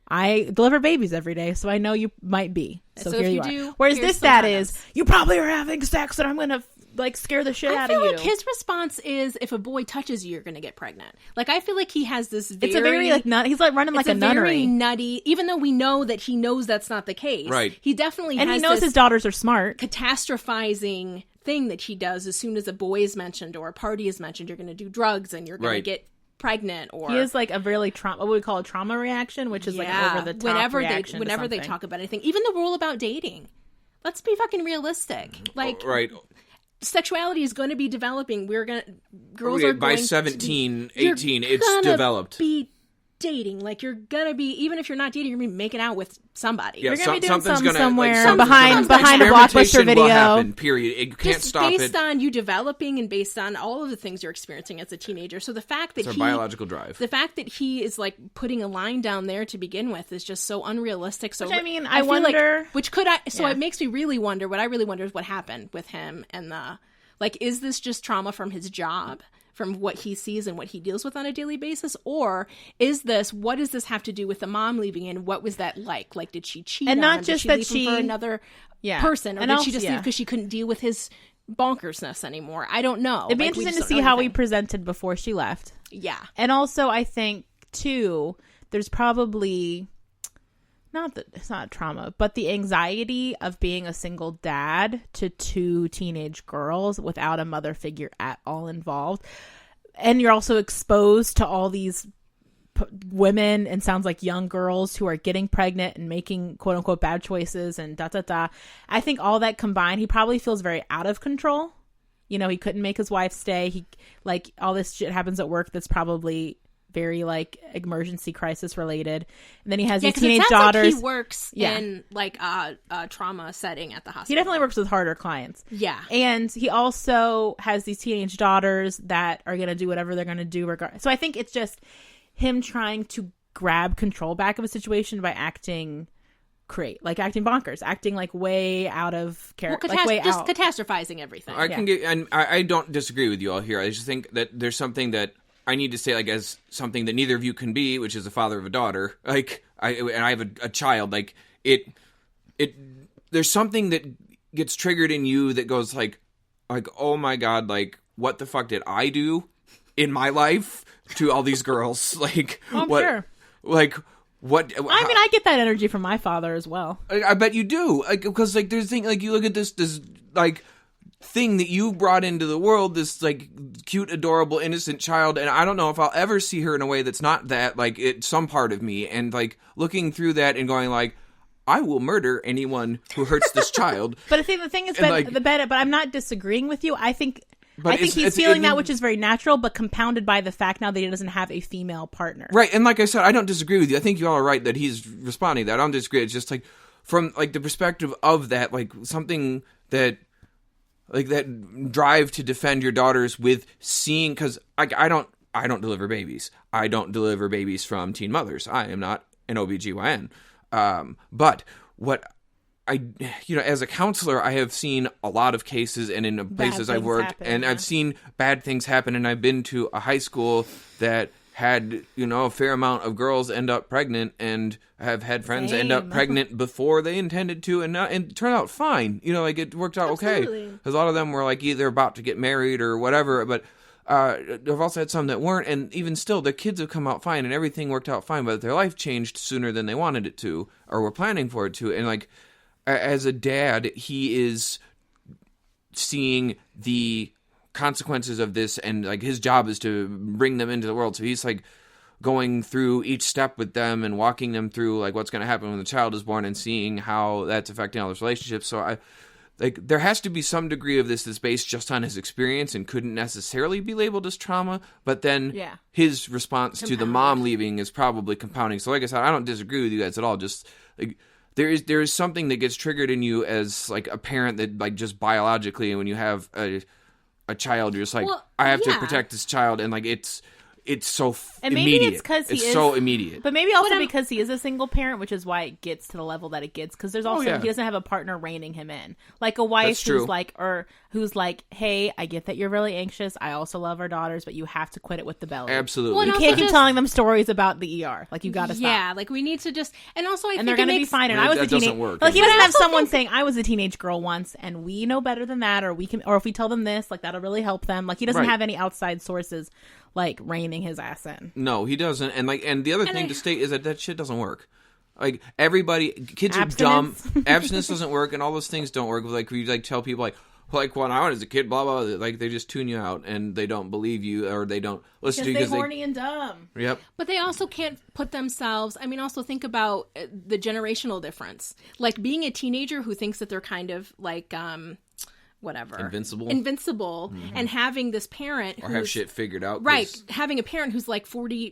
I deliver babies every day, so I know you might be. So here you are. Whereas this dad is, you probably are having sex, and I'm going to like scare the shit out of you. I feel like his response is, if a boy touches you, you're going to get pregnant. Like, I feel like he has this very... It's a very, like, nut. He's, like, running like a nunnery. Very nutty, even though we know that he knows that's not the case. Right. He definitely and he knows his daughters are smart. Catastrophizing thing that he does as soon as a boy is mentioned or a party is mentioned, you're going to do drugs and you're going to get pregnant. Or he is like a really what we call a trauma reaction, which is like over the top reaction whenever they talk about anything. Even the rule about dating. Let's be fucking realistic. Like, right. Sexuality is going to be developing. Girls are by going 17, 18, it's developed. Be dating, like, you're gonna be, even if you're not dating, you're gonna be making out with somebody. Yeah, you're gonna be doing something somewhere behind a Blockbuster video. Will happen, period. It can't stop it. Based on you developing and based on all of the things you're experiencing as a teenager. So the fact that it's our biological drive. The fact that he is like putting a line down there to begin with is just so unrealistic. So which, I mean, I wonder. It makes me really wonder. What I really wonder is what happened with him and is this just trauma from his job? From what he sees and what he deals with on a daily basis? Or what does this have to do with the mom leaving, and what was that like? Like, did she cheat and on not him? just did that she leave him for another person? Or did she just leave because she couldn't deal with his bonkersness anymore? I don't know. It'd be interesting to see how he presented before she left. Yeah. And also, I think, too, there's probably... Not that it's not trauma, but the anxiety of being a single dad to two teenage girls without a mother figure at all involved. And you're also exposed to all these women, and sounds like young girls, who are getting pregnant and making quote unquote bad choices and da da da. I think all that combined, he probably feels very out of control. You know, he couldn't make his wife stay. He, like, all this shit happens at work that's probably very like emergency crisis related, and then he has these teenage daughters. Like he works in like a trauma setting at the hospital. He definitely works with harder clients. Yeah, and he also has these teenage daughters that are going to do whatever they're going to do. So I think it's just him trying to grab control back of a situation by acting bonkers, acting like way out of character, just catastrophizing everything. I don't disagree with you all here. I just think that there's something that I need to say, like, as something that neither of you can be, which is the father of a daughter. Like, and I have a child. Like, there's something that gets triggered in you that goes like, oh my God, like, what the fuck did I do in my life to all these girls? Like, what? Sure. Like, what? I mean, I get that energy from my father as well. I bet you do, like, because like there's thing like you look at this like thing that you brought into the world, this like cute, adorable, innocent child, and I don't know if I'll ever see her in a way that's not that. Like, it's some part of me, and like looking through that and going like, I will murder anyone who hurts this child. But I think the thing is, but I'm not disagreeing with you. I think he's feeling that, which is very natural, but compounded by the fact now that he doesn't have a female partner. Right, and like I said, I don't disagree with you. I think you all are right that he's responding to that. I don't disagree. It's just like from like the perspective of that, like something that, like that drive to defend your daughters with seeing, because I don't deliver babies. I don't deliver babies from teen mothers. I am not an OBGYN. But what as a counselor, I have seen a lot of cases, and in places I've worked, I've seen bad things happen, and I've been to a high school that had, a fair amount of girls end up pregnant, and have had friends end up pregnant before they intended to, and it turned out fine. Like it worked out okay. Because a lot of them were like either about to get married or whatever, but I've also had some that weren't, and even still, the kids have come out fine, and everything worked out fine, but their life changed sooner than they wanted it to, or were planning for it to. And like, as a dad, he is seeing the consequences of this, and like his job is to bring them into the world. So he's like going through each step with them and walking them through like what's going to happen when the child is born, and seeing how that's affecting all those relationships. So there has to be some degree of this that's based just on his experience and couldn't necessarily be labeled as trauma, but then his response to the mom leaving is probably compounding. So like I said, I don't disagree with you guys at all. Just like there is something that gets triggered in you as like a parent that like just biologically, and when you have a child, you're just like, I have to protect this child, and like it's so and maybe immediate. It's because he is so immediate. But maybe also because he is a single parent, which is why it gets to the level that it gets. Because there's also he doesn't have a partner reining him in, like a wife who's like, hey, I get that you're really anxious. I also love our daughters, but you have to quit it with the belly. Absolutely, you can't keep telling them stories about the ER. Like you got to stop. Yeah, like we need to just. And also, I think they're going to be fine. And I was a teenage. Like he doesn't have someone saying I was a teenage girl once, and we know better than that, or if we tell them this, like that'll really help them. Like he doesn't have any outside sources like reining his ass in. No, he doesn't. And the other thing to state is that shit doesn't work. Like kids are dumb. Abstinence doesn't work, and all those things don't work. Like we like tell people like when I was a kid, blah blah. Like they just tune you out, and they don't believe you, or they don't listen to you because they're horny and dumb. Yep. But they also can't put themselves. I mean, also think about the generational difference. Like being a teenager who thinks that they're kind of like invincible mm-hmm. and having this parent or have shit figured out, having a parent who's like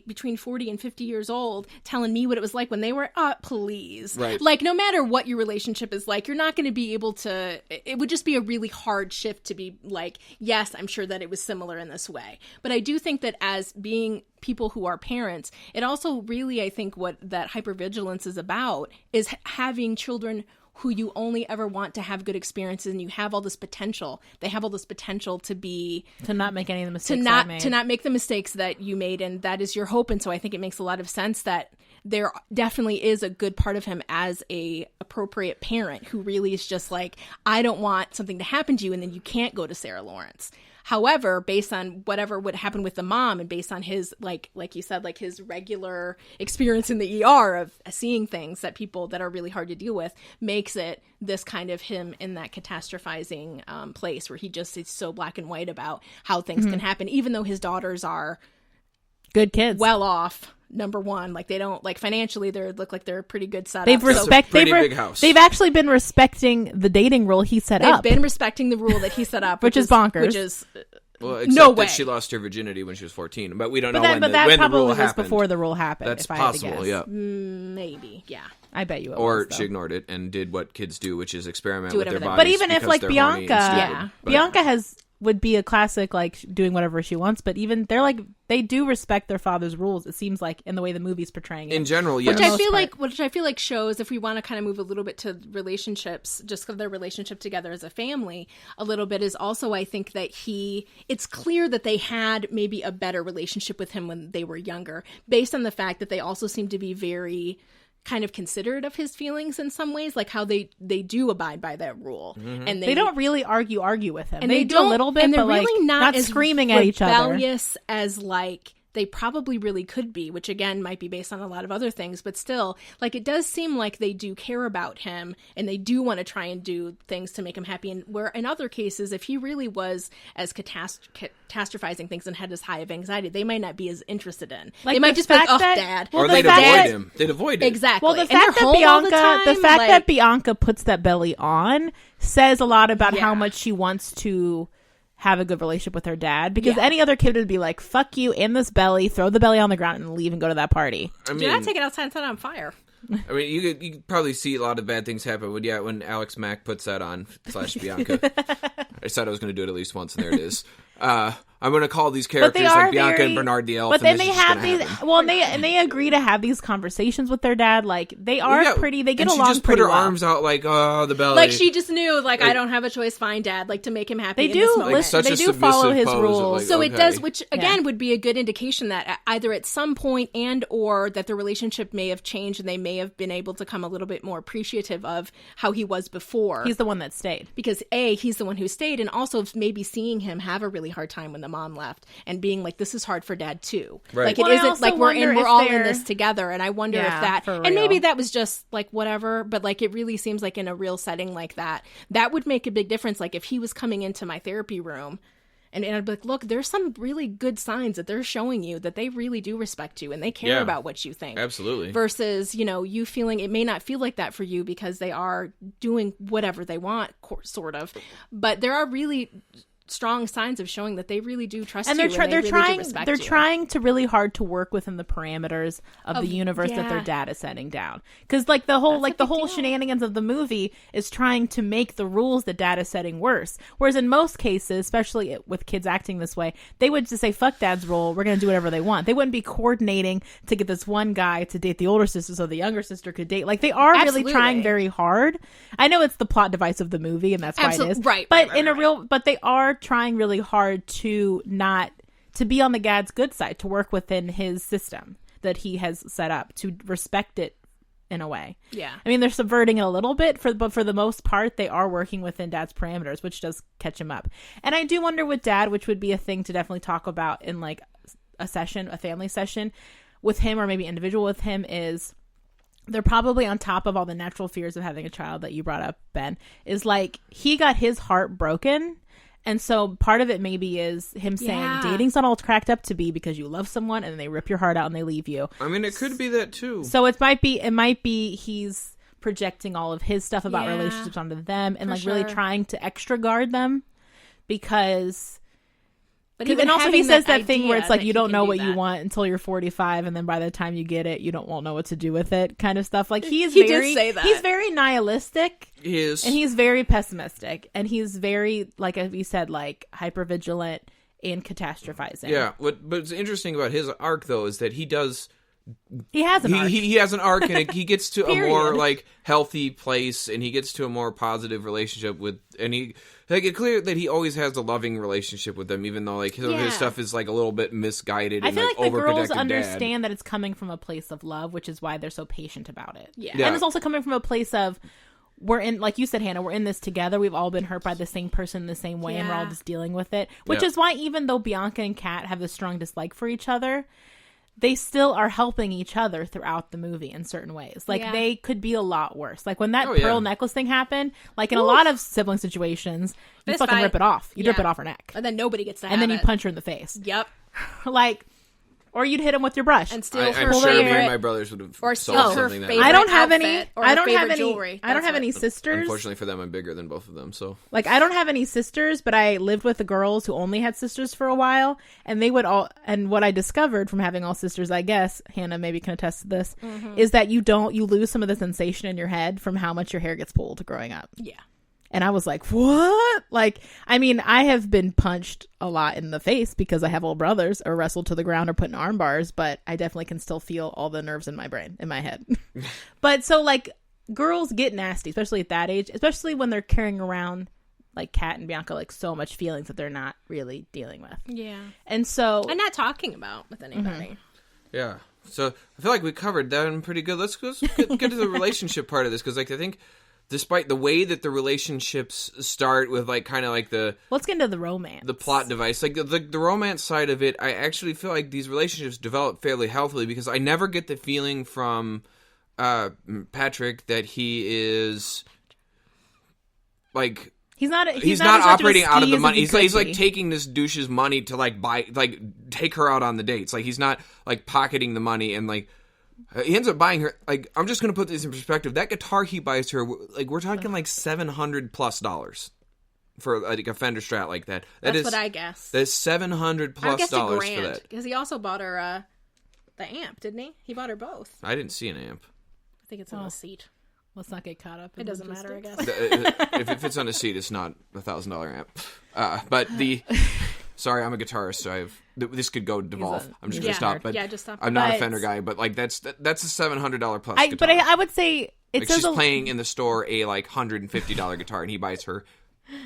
between 40 and 50 years old telling me what it was like when they were please, like no matter what your relationship is like, you're not going to be able to. It would just be a really hard shift to be like, yes, I'm sure that it was similar in this way, but I do think that as being people who are parents, it also really, I think what that hypervigilance is about is having children who you only ever want to have good experiences, and you have all this potential. They have all this potential to not make any of the mistakes to not make the mistakes that you made, and that is your hope. And so I think it makes a lot of sense that there definitely is a good part of him as a appropriate parent who really is just like, I don't want something to happen to you, and then you can't go to Sarah Lawrence. However, based on whatever would happen with the mom, and based on his, like you said, like his regular experience in the ER of seeing things that people that are really hard to deal with, makes it this kind of him in that catastrophizing place where he just is so black and white about how things can happen, even though his daughters are good kids, well off. Number one, like they don't like financially, they look like they're a pretty good setup. Big house. They've actually been respecting the dating rule he set up. They've been respecting the rule that he set up, which is bonkers. Which is no way. That she lost her virginity when she was 14, but we don't know when the rule happened. But that probably was before the rule happened. That's if I possible. had to guess. Yeah, maybe. Yeah, I bet you. Or she ignored it and did what kids do, which is experiment with their bodies. But even if like Bianca, Bianca would be a classic, like doing whatever she wants, but even they do respect their father's rules, it seems like, in the way the movie's portraying it. In general, yes. Which I feel like shows, if we want to kind of move a little bit to relationships, just their relationship together as a family a little bit, is also, I think that it's clear that they had maybe a better relationship with him when they were younger, based on the fact that they also seem to be very kind of considerate of his feelings in some ways, like how they do abide by that rule, and they don't really argue with him. And they do a little bit, and they're but really like, not as screaming at each other. Rebellious as like they probably really could be, which again might be based on a lot of other things, but still, like, it does seem like they do care about him and they do want to try and do things to make him happy. And where in other cases, if he really was as catastrophizing things and had this high of anxiety, they might not be as interested in. Like, they might just be like, oh, Dad. Or the they'd fact avoid that- him. They'd avoid him. Exactly. Well, the And fact they're that home all the Bianca, time, the fact like- that Bianca puts that belly on says a lot about how Yeah. much she wants to have a good relationship with her dad, because Yeah. any other kid would be like, fuck you and this belly, throw the belly on the ground and leave and go to that party. I Do not mean, take it outside and set it on fire. I mean, you could probably see a lot of bad things happen. But yeah, when Alex Mack puts that on / Bianca, I said I was going to do it at least once, and there it is. I'm going to call these characters like Bianca and Bernard the Elf. But then and they this is have gonna these. happen. Well, and they agree to have these conversations with their dad. Like they are Yeah, pretty. They get and along she just pretty put her well. arms out like, oh, the belly. Like she just knew, like, I don't have a choice, fine, Dad, like to make him happy. They in this do moment. Like, such they a do follow submissive his pose of, rules. like, So it okay. does, which again Yeah. would be a good indication that either at some point and or that the relationship may have changed and they may have been able to come a little bit more appreciative of how he was before. He's the one that stayed. Because he's the one who stayed, and also maybe seeing him have a really hard time when the mom left and being like, this is hard for Dad too. Right. Like Well, it I isn't also like we're wonder if all in they're- this together, and I wonder Yeah, if that, for and maybe real. that was just like whatever, but like it really seems like in a real setting like that would make a big difference. Like if he was coming into my therapy room and I'd be like, look, there's some really good signs that they're showing you that they really do respect you and they care Yeah. about what you think. Absolutely. Versus, you feeling it may not feel like that for you because they are doing whatever they want, sort of. But there are really strong signs of showing that they really do trust And you they're and they really do trying respect they're you. trying to really hard to work within the parameters of the universe that their yeah. dad is setting down, because like the whole That's a big deal. shenanigans of the movie is trying to make the rules that dad is setting worse, whereas in most cases, especially with kids acting this way, they would just say fuck dad's rule, we're gonna do whatever they want. They wouldn't be coordinating to get this one guy to date the older sister so the younger sister could date. Like they are Absolutely. really trying very hard. I know it's the plot device of the movie and that's why it is Right, but right, in a right. real but they are trying really hard to not to be on the dad's good side, to work within his system that he has set up, to respect it in a way. Yeah. I mean, they're subverting it a little bit, but for the most part, they are working within dad's parameters, which does catch him up. And I do wonder with dad, which would be a thing to definitely talk about in like a family session with him, or maybe individual with him, is they're probably on top of all the natural fears of having a child that you brought up, Ben, is like he got his heart broken. And so part of it maybe is him saying Yeah. dating's not all it's cracked up to be, because you love someone and then they rip your heart out and they leave you. I mean, it could be that too. So it might be he's projecting all of his stuff about Yeah, relationships onto them and for like really sure. trying to extra guard them, because But and also he having says that thing where idea it's like that you he don't can know do what you that. want until you're 45, and then by the time you get it, you won't know what to do with it, kind of stuff. Like He did very say that. he's very nihilistic. He is. And he's very pessimistic, and he's very, like we said, like hypervigilant and catastrophizing. Yeah. What's interesting about his arc though is that he does. He has an arc. He has an arc, and he gets to a Period. more like healthy place, and he gets to a more positive relationship with, and he like it's clear that he always has a loving relationship with them, even though like some of Yeah. his stuff is like a little bit misguided. I and feel like the girls overprotective dad. understand that it's coming from a place of love, which is why they're so patient about it. Yeah. Yeah. And it's also coming from a place of, we're in, like you said, Hannah, we're in this together. We've all been hurt by the same person in the same way, and we're all Yeah. just dealing with it. Which Yeah. is why even though Bianca and Kat have this strong dislike for each other, they still are helping each other throughout the movie in certain ways. Like Yeah. they could be a lot worse. Like when that Oh, yeah. pearl necklace thing happened, like in a lot of sibling situations, you Fist fucking fight. rip it off. You rip Yeah. it off her neck. And then nobody gets to And have then you it. punch her in the face. Yep. Like, or you'd hit him with your brush. And steal I'm her sure me favorite, and my brothers would have or solved steal her something that. favorite I don't have outfit any. or I her don't have favorite any. jewelry. I don't That's have what- any sisters. Unfortunately for them, I'm bigger than both of them. So Like I don't have any sisters, but I lived with the girls who only had sisters for a while, and they would all. And what I discovered from having all sisters, I guess Hannah maybe can attest to this, is that you lose some of the sensation in your head from how much your hair gets pulled growing up. Yeah. And I was like, what? Like, I mean, I have been punched a lot in the face because I have older brothers, or wrestled to the ground, or put in arm bars, but I definitely can still feel all the nerves in my brain, in my head. But so, like, girls get nasty, especially at that age, especially when they're carrying around, like Kat and Bianca, like so much feelings that they're not really dealing with. Yeah. And so, And not talking about with anybody. yeah, So I feel like we covered that pretty good. Let's get to the relationship part of this, because like I think, despite the way that the relationships start with like kind of like let's get into the romance, the plot device, like the romance side of it, I actually feel like these relationships develop fairly healthily, because I never get the feeling from Patrick that he is like. He's not operating out of the money. He's like taking this douche's money to like take her out on the dates. Like he's not like pocketing the money, and like he ends up buying her. Like, I'm just gonna put this in perspective. That guitar he buys her, like we're talking like $700+ for like a Fender Strat like that. That's what I guess. That's $700+ for that. Because he also bought her the amp, didn't he? He bought her both. I didn't see an amp. I think it's on the seat. Let's not get caught up. It doesn't matter, I guess. If it fits on a seat, it's not $1,000 amp. But sorry, I'm a guitarist, so this could go devolve. I'm just gonna stop. But just stop. I'm not a Fender guy, but like that's a $700+ guitar. But I would say she's playing in the store a like $150 guitar, and he buys her.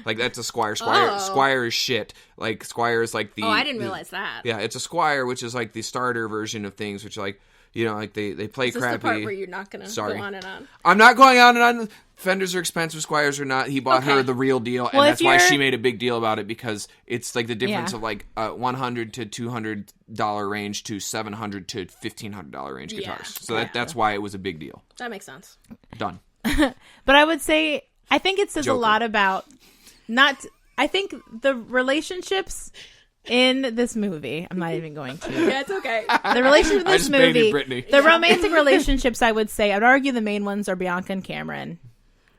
Like that's a Squier. Squier is shit. Like Squier is like the. Oh, I didn't realize that. Yeah, it's a Squier, which is like the starter version of things, which like. You know, like they play crappy. This is the part where you're not going to go on and on. I'm not going on and on. Fenders are expensive, Squiers are not. He bought her the real deal, and that's why she made a big deal about it, because it's like the difference of like $100 to $200 range to $700 to $1,500 range guitars. So that's why it was a big deal. That makes sense. Done. But I would say, I think it says a lot about I think the relationships in this movie, I'm not even going to. Yeah, it's okay. The relationship in this movie, the romantic relationships, I would say, I'd argue the main ones are Bianca and Cameron,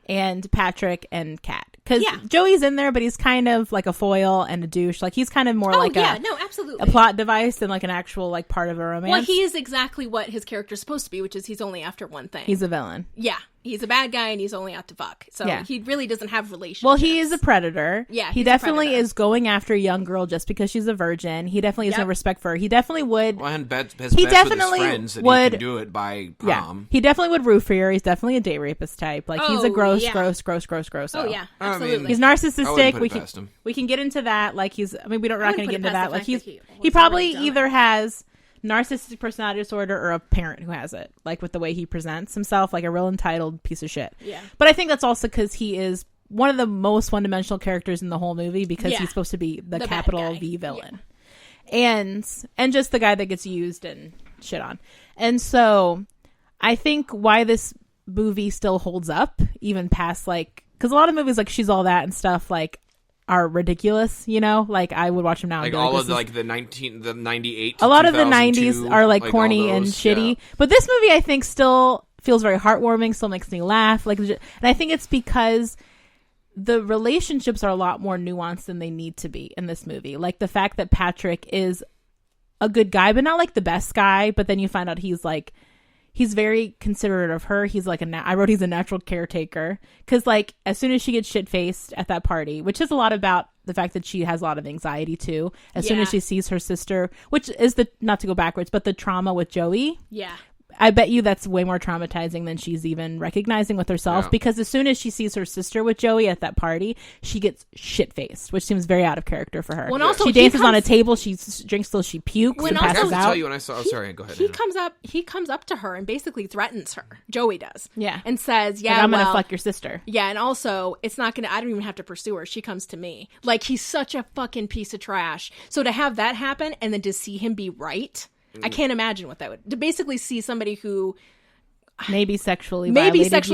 and Patrick and Kat. Because Joey's in there, but he's kind of like a foil and a douche. Like he's kind of more absolutely. a plot device than like an actual like part of a romance. Well, he is exactly what his character's supposed to be, which is he's only after one thing. He's a villain. Yeah. He's a bad guy and he's only out to fuck. So he really doesn't have relationships. Well, he is a predator. Yeah. He definitely is going after a young girl just because she's a virgin. He definitely has no respect for her. He definitely would. Well, and has bets with his friends that he can do it by prom. Yeah. He definitely would root for her. He's definitely a date rapist type. Like he's a gross. Oh, yeah. Absolutely. He's narcissistic. Him. We can get into that. Like we're not going to get into that. Like he probably either has narcissistic personality disorder or a parent who has it, like with the way he presents himself, like a real entitled piece of shit. Yeah. But I think that's also because he is one of the most one-dimensional characters in the whole movie, because he's supposed to be the capital V villain. And just the guy that gets used and shit on. And so I think why this movie still holds up, even past like, because a lot of movies like She's All That and stuff like are ridiculous, you know? Like I would watch them now. Like all of the 98. A lot of the 90s are like corny and shitty. Yeah. But this movie, I think, still feels very heartwarming. Still makes me laugh. And I think it's because the relationships are a lot more nuanced than they need to be in this movie. Like the fact that Patrick is a good guy, but not like the best guy. But then you find out he's very considerate of her. He's like I wrote he's a natural caretaker, because like as soon as she gets shit faced at that party, which is a lot about the fact that she has a lot of anxiety too. As soon as she sees her sister, which is not to go backwards, but the trauma with Joey. Yeah. I bet you that's way more traumatizing than she's even recognizing with herself, because as soon as she sees her sister with Joey at that party, she gets shit-faced, which seems very out of character for her. Well, also, she dances on a table, she drinks till she pukes and passes out. Tell you when I saw. Sorry, go ahead. He comes up to her and basically threatens her. Joey does. Yeah. And says, like, I'm going to fuck your sister. Yeah, and also, it's not going to, I don't even have to pursue her. She comes to me. Like, he's such a fucking piece of trash. So to have that happen and then to see him be right... I can't imagine what that would... To basically see somebody who... Maybe sexually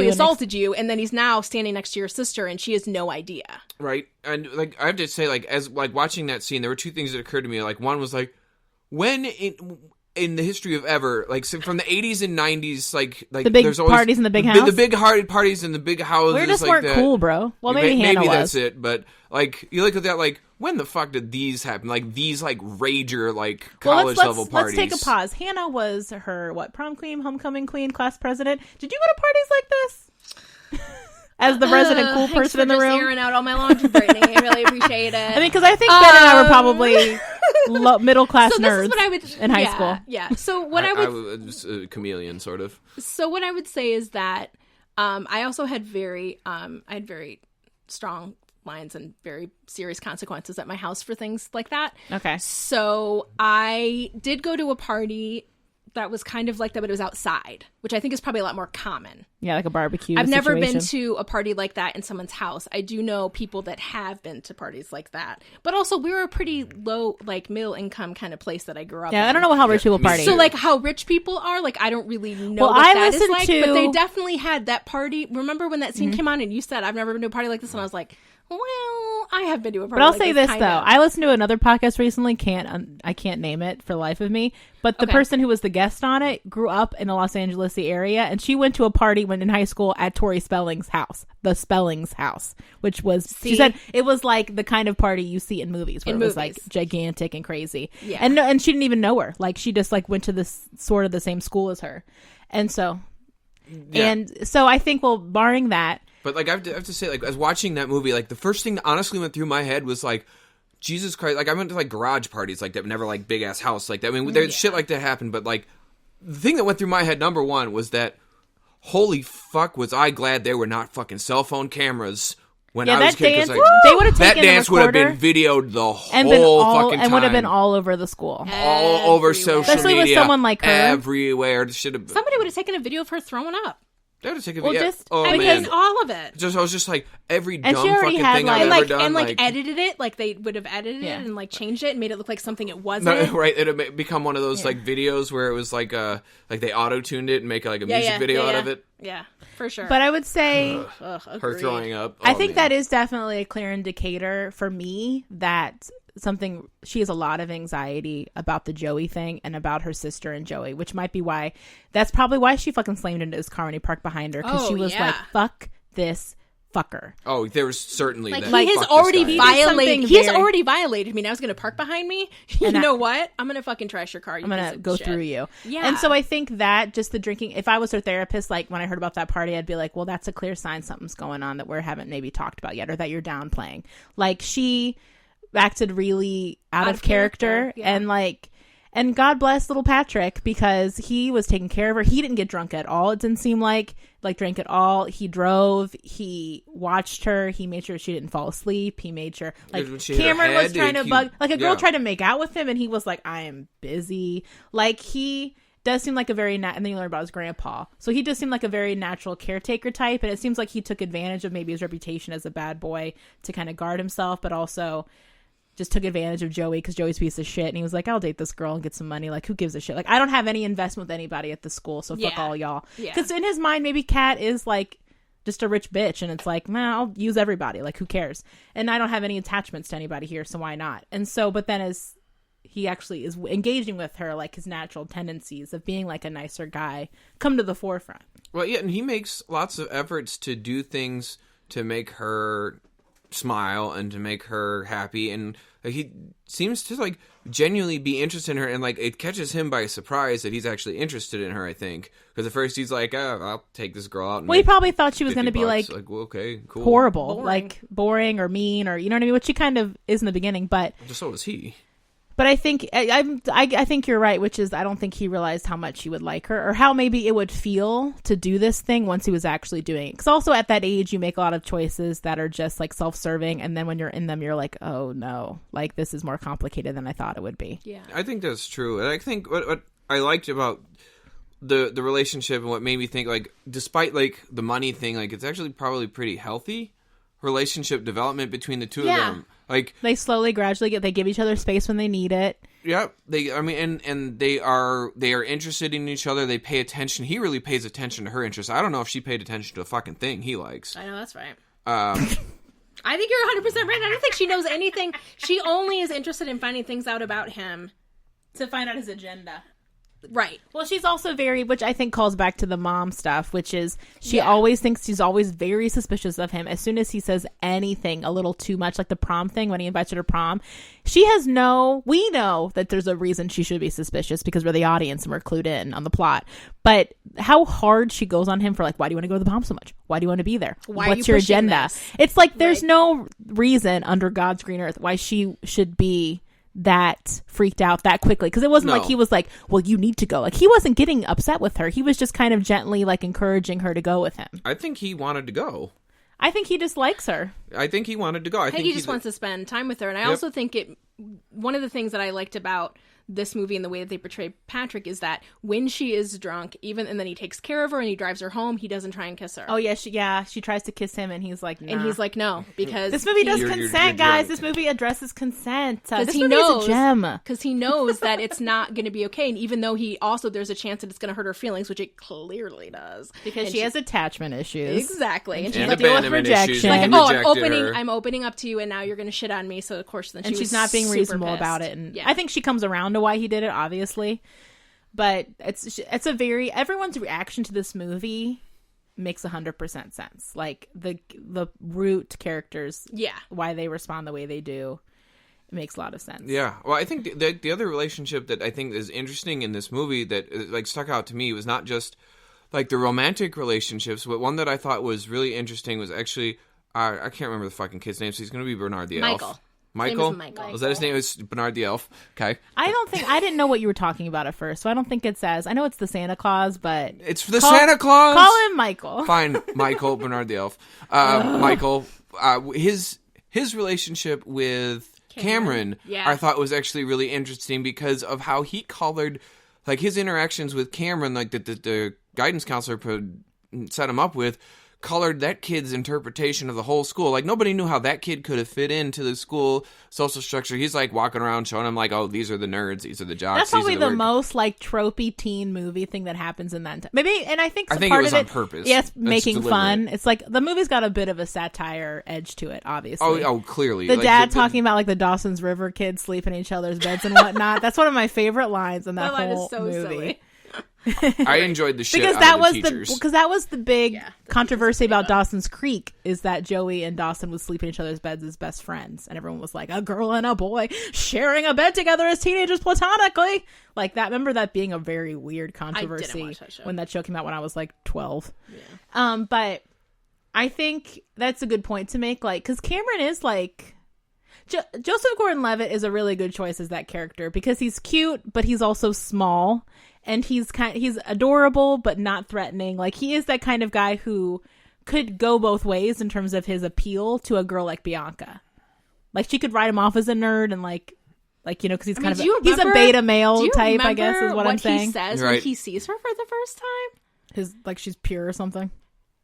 assaulted you, and then he's now standing next to your sister, and she has no idea. Right. And, like, I have to say, like, as, like, watching that scene, there were two things that occurred to me. Like, one was, like, when in the history of ever, like, so from the 80s and 90s, like the big there's always... parties in the big house? The big parties in the big houses. We're just like weren't cool, bro. Well, maybe Hannah was. Maybe that's it, but, like, you look at that, like... When the fuck did these happen? Like, these, like, rager, like, college-level parties. Let's take a pause. Hannah was her, prom queen, homecoming queen, class president. Did you go to parties like this? As the resident cool person in the room? Thanks for just airing out all my laundry, Brittany. I really appreciate it. I mean, because I think Ben and I were probably middle-class nerds in high school. Yeah, so what I was a chameleon, sort of. So what I would say is that I also had very strong lines and very serious consequences at my house for things like that. Okay. So I did go to a party that was kind of like that, but it was outside, which I think is probably a lot more common. Yeah, like a barbecue I've never been situation. to a party like that in someone's house. I do know people that have been to parties like that. But also, we were a pretty low, like, middle income kind of place that I grew up in. Yeah, I don't know how rich people party. So, like, how rich people are, like, I don't really know Well, what I that is listened like. to- But they definitely had that party. Remember when that scene came on and you said, I've never been to a party like this? And I was like, well, I have been to a party But I'll like say this, this kind though, of. I listened to another podcast recently. I can't name it for the life of me. But the Okay. person who was the guest on it grew up in the Los Angeles area, and she went to a party when in high school at Tori Spelling's house, the Spelling's house, which was she See? said it was like the kind of party you see in movies, where In it was like movies. gigantic and crazy. Yeah. and she didn't even know her. Like she just like went to this sort of the same school as her, and so I think, well, barring that. But like I have to say, like as watching that movie, like the first thing that honestly went through my head was like, Jesus Christ! Like I went to like garage parties like that, but never like big ass house like that. I mean, there's shit like that happened, but like the thing that went through my head, number one, was that holy fuck, was I glad there were not fucking cell phone cameras when I was a kid. 'Cause, like, they would have that taken dance a would have recorder been videoed the and been whole all fucking time. and would have been all over the school. all over Everywhere. social Especially with media, someone like her. everywhere. Should have. Somebody would have taken a video of her throwing up. They would have taken. Well, yeah. just- oh I man. mean, all of it. I was just like every And dumb she already fucking had, thing like- I've And ever like, done. and like edited it, like they would have edited Yeah. it and like changed it and made it look like something it wasn't. No, right, it had become one of those like videos where it was like they auto tuned it and make like a music video out of it. Yeah, for sure. But I would say Ugh, Her agreed. throwing up. I Oh, think man. that is definitely a clear indicator for me that she has a lot of anxiety about the Joey thing and about her sister and Joey, which might be why that's probably why she fucking slammed into his car when he parked behind her, because Oh, she was yeah. like, fuck this fucker. Oh, there was certainly Like, that. he has fuck this already guy. did violated. something He has very- already violated me. Now he's going to park behind me. You And know what? I'm going to fucking trash your car. I'm gonna go through you. Yeah. And so I think that just the drinking, if I was her therapist, like when I heard about that party, I'd be like, well, that's a clear sign something's going on that we haven't maybe talked about yet, or that you're downplaying. Like she acted really out of character, yeah. and like, and God bless little Patrick, because he was taking care of her. He didn't get drunk at all. It didn't seem like drank at all. He drove. He watched her. He made sure she didn't fall asleep. He made sure, like, When she hit her Cameron was head, trying to he- bug, like a girl yeah. tried to make out with him, and he was like, I am busy. Like he does seem like a very and then you learn about his grandpa, so he does seem like a very natural caretaker type, and it seems like he took advantage of maybe his reputation as a bad boy to kind of guard himself, but also just took advantage of Joey because Joey's a piece of shit, and he was like, I'll date this girl and get some money. Like, who gives a shit? Like, I don't have any investment with anybody at the school, so fuck Yeah. all y'all. Yeah. Because in his mind, maybe Kat is like just a rich bitch, and it's like, man, I'll use everybody. Like, who cares? And I don't have any attachments to anybody here, so why not? And so, but then as he actually is engaging with her, like his natural tendencies of being like a nicer guy come to the forefront. Well, yeah, and he makes lots of efforts to do things to make her smile and to make her happy, and like, he seems to like genuinely be interested in her, and like it catches him by surprise that he's actually interested in her. I think because at first he's like, I'll take this girl out. And Well, he make probably thought she was 50 going to be bucks. like well, okay, cool, horrible, Boring. like boring or mean, or you know what I mean, which she kind of is in the beginning, but So was he. I think I think you're right, which is I don't think he realized how much he would like her, or how maybe it would feel to do this thing once he was actually doing it. Because also at that age, you make a lot of choices that are just like self-serving, and then when you're in them, you're like, oh no, like this is more complicated than I thought it would be. Yeah. I think that's true, and I think what I liked about the relationship and what made me think, like, despite like the money thing, like it's actually probably pretty healthy relationship development between the two of Yeah. them. Like, They slowly, gradually they give each other space when they need it. yeah, and they are interested in each other. They pay attention. He really pays attention to her interests. I don't know if she paid attention to a fucking thing he likes. I know, that's right. Um, I think you're 100% right. I don't think she knows anything. She only is interested in finding things out about him. To find out his agenda. Right. Well, she's also very, which I think calls back to the mom stuff, which is she Yeah. always thinks she's always very suspicious of him. As soon as he says anything a little too much, like the prom thing when he invites her to prom, we know that there's a reason she should be suspicious because we're the audience and we're clued in on the plot. But how hard she goes on him for like, why do you want to go to the prom so much? Why do you want to be there? Why are What's you your pushing agenda? this? It's like there's Right. no reason under God's green earth why she should be that freaked out that quickly, because it wasn't No. like he was like, well, you need to go. Like, he wasn't getting upset with her. He was just kind of gently like encouraging her to go with him. I think he wanted to go. I think he just likes her. I think he wanted to go. I I think he just wants to spend time with her. And I also think one of the things that I liked about this movie and the way that they portray Patrick is that when she is drunk, and then he takes care of her and he drives her home, he doesn't try and kiss her. Oh yeah, she tries to kiss him and he's like, nah. And he's like, no, because this movie does consent, guys. drunk. This movie addresses consent. Because This movie is a gem. Because he knows that it's not going to be okay, and even though there's a chance that it's going to hurt her feelings, which it clearly does, because she has attachment issues. Exactly, and she's And like, abandonment issues. rejection. like, Rejected I'm opening up to you, and now you're going to shit on me. So of course, then she's not being reasonable about it. And I think she comes around to why he did it, obviously. But it's a very, everyone's reaction to this movie makes 100% sense. Like the root characters, why they respond the way they do, it makes a lot of sense. Yeah. Well, I think the other relationship that I think is interesting in this movie that like stuck out to me was not just like the romantic relationships, but one that I thought was really interesting was actually I can't remember the fucking kid's name, so he's going to be Bernard the Elf. Michael? Was that his name? It was Bernard the Elf. Okay. I didn't know what you were talking about at first, so I don't think it says. I know it's the Santa Claus, but it's the Santa Claus. Call him Michael. Fine, Michael, Bernard the Elf. Michael, his relationship with Cameron, I thought was actually really interesting because of how he colored, like his interactions with Cameron, like the guidance counselor set him up with. Colored that kid's interpretation of the whole school. Like, nobody knew how that kid could have fit into the school social structure. He's, like, walking around showing them, like, oh, these are the nerds, these are the jocks. That's probably the most, like, tropey teen movie thing that happens in that time. Maybe, and I think it was on purpose. Yes, making fun. It's like, the movie's got a bit of a satire edge to it, obviously. Oh, clearly. The dad talking about, like, the Dawson's River kids sleeping in each other's beds and whatnot. That's one of my favorite lines in that whole movie. Silly. I enjoyed the shit because out of the teachers. because that was the big controversy about Dawson's Creek, is that Joey and Dawson would sleep in each other's beds as best friends, and everyone was like, a girl and a boy sharing a bed together as teenagers platonically, like that. Remember that being a very weird controversy when that show came out when I was like 12. But I think that's a good point to make, like, because Cameron is like Joseph Gordon-Levitt is a really good choice as that character because he's cute, but he's also small. And he's adorable, but not threatening. Like, he is that kind of guy who could go both ways in terms of his appeal to a girl like Bianca. Like, she could write him off as a nerd and like because he's he's a beta male type, I guess, is what I'm saying. He says when he sees her for the first time, she's pure or something.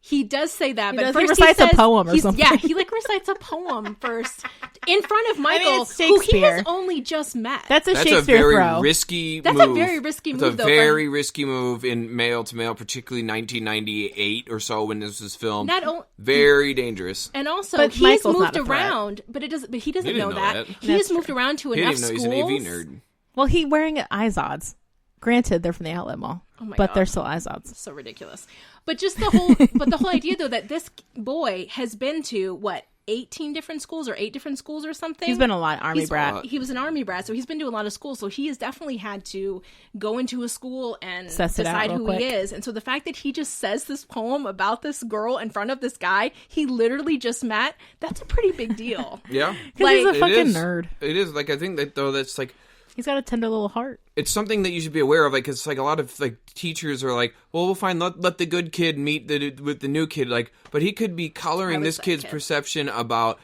He does say that, but first he recites a poem or something. Yeah, he recites a poem first in front of Michael, who he has only just met. That's a Shakespeare throw. Risky move. That's a very risky move. It's a very risky move in male to male, particularly 1998 or so when this was filmed. Very dangerous. And also, he's moved around, but he doesn't know that. He's moved around to enough schools. He didn't know he's an AV nerd. Well, he's wearing Izods. Granted, they're from the outlet mall, but they're still Izods. So ridiculous. But just the whole idea, though, that this boy has been to, 18 different schools or 8 different schools or something? He's been a lot Army brat. He was an Army brat, so he's been to a lot of schools. So he has definitely had to go into a school and decide who he is. And so the fact that he just says this poem about this girl in front of this guy he literally just met, that's a pretty big deal. Yeah. Because he's a fucking nerd. It is. Like, I think that, though, that's like... He's got a tender little heart. It's something that you should be aware of, like, because like a lot of like teachers are like, well, we'll find let the good kid meet with the new kid, like, but he could be coloring this kid's perception about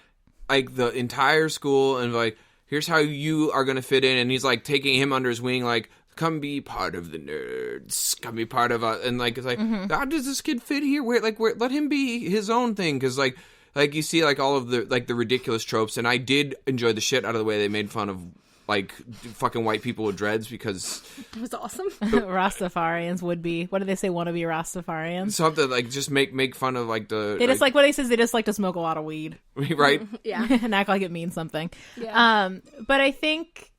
like the entire school and like, here's how you are gonna fit in, and he's like taking him under his wing, like, come be part of the nerds, come be part of and like it's like, how does this kid fit here? Where let him be his own thing, because like you see like all of the ridiculous tropes, and I did enjoy the shit out of the way they made fun of like fucking white people with dreads, because it was awesome. Rastafarians would be, what do they say, wanna be Rastafarians? Something like just make fun of like the. They just like what he says. They just like to smoke a lot of weed, right? Yeah, and act like it means something. Yeah. But I think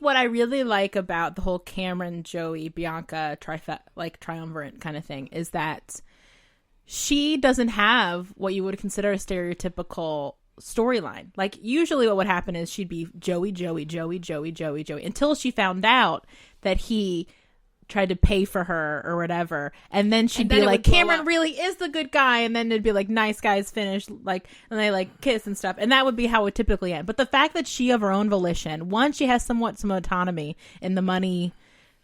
what I really like about the whole Cameron, Joey, Bianca triumvirate kind of thing is that she doesn't have what you would consider a stereotypical storyline. Like, usually what would happen is she'd be Joey until she found out that he tried to pay for her or whatever, and then she'd be like, Cameron really is the good guy, and then it'd be like, nice guys finish, like, and they like kiss and stuff, and that would be how it would typically end. But the fact that she, of her own volition, one, she has some autonomy in the money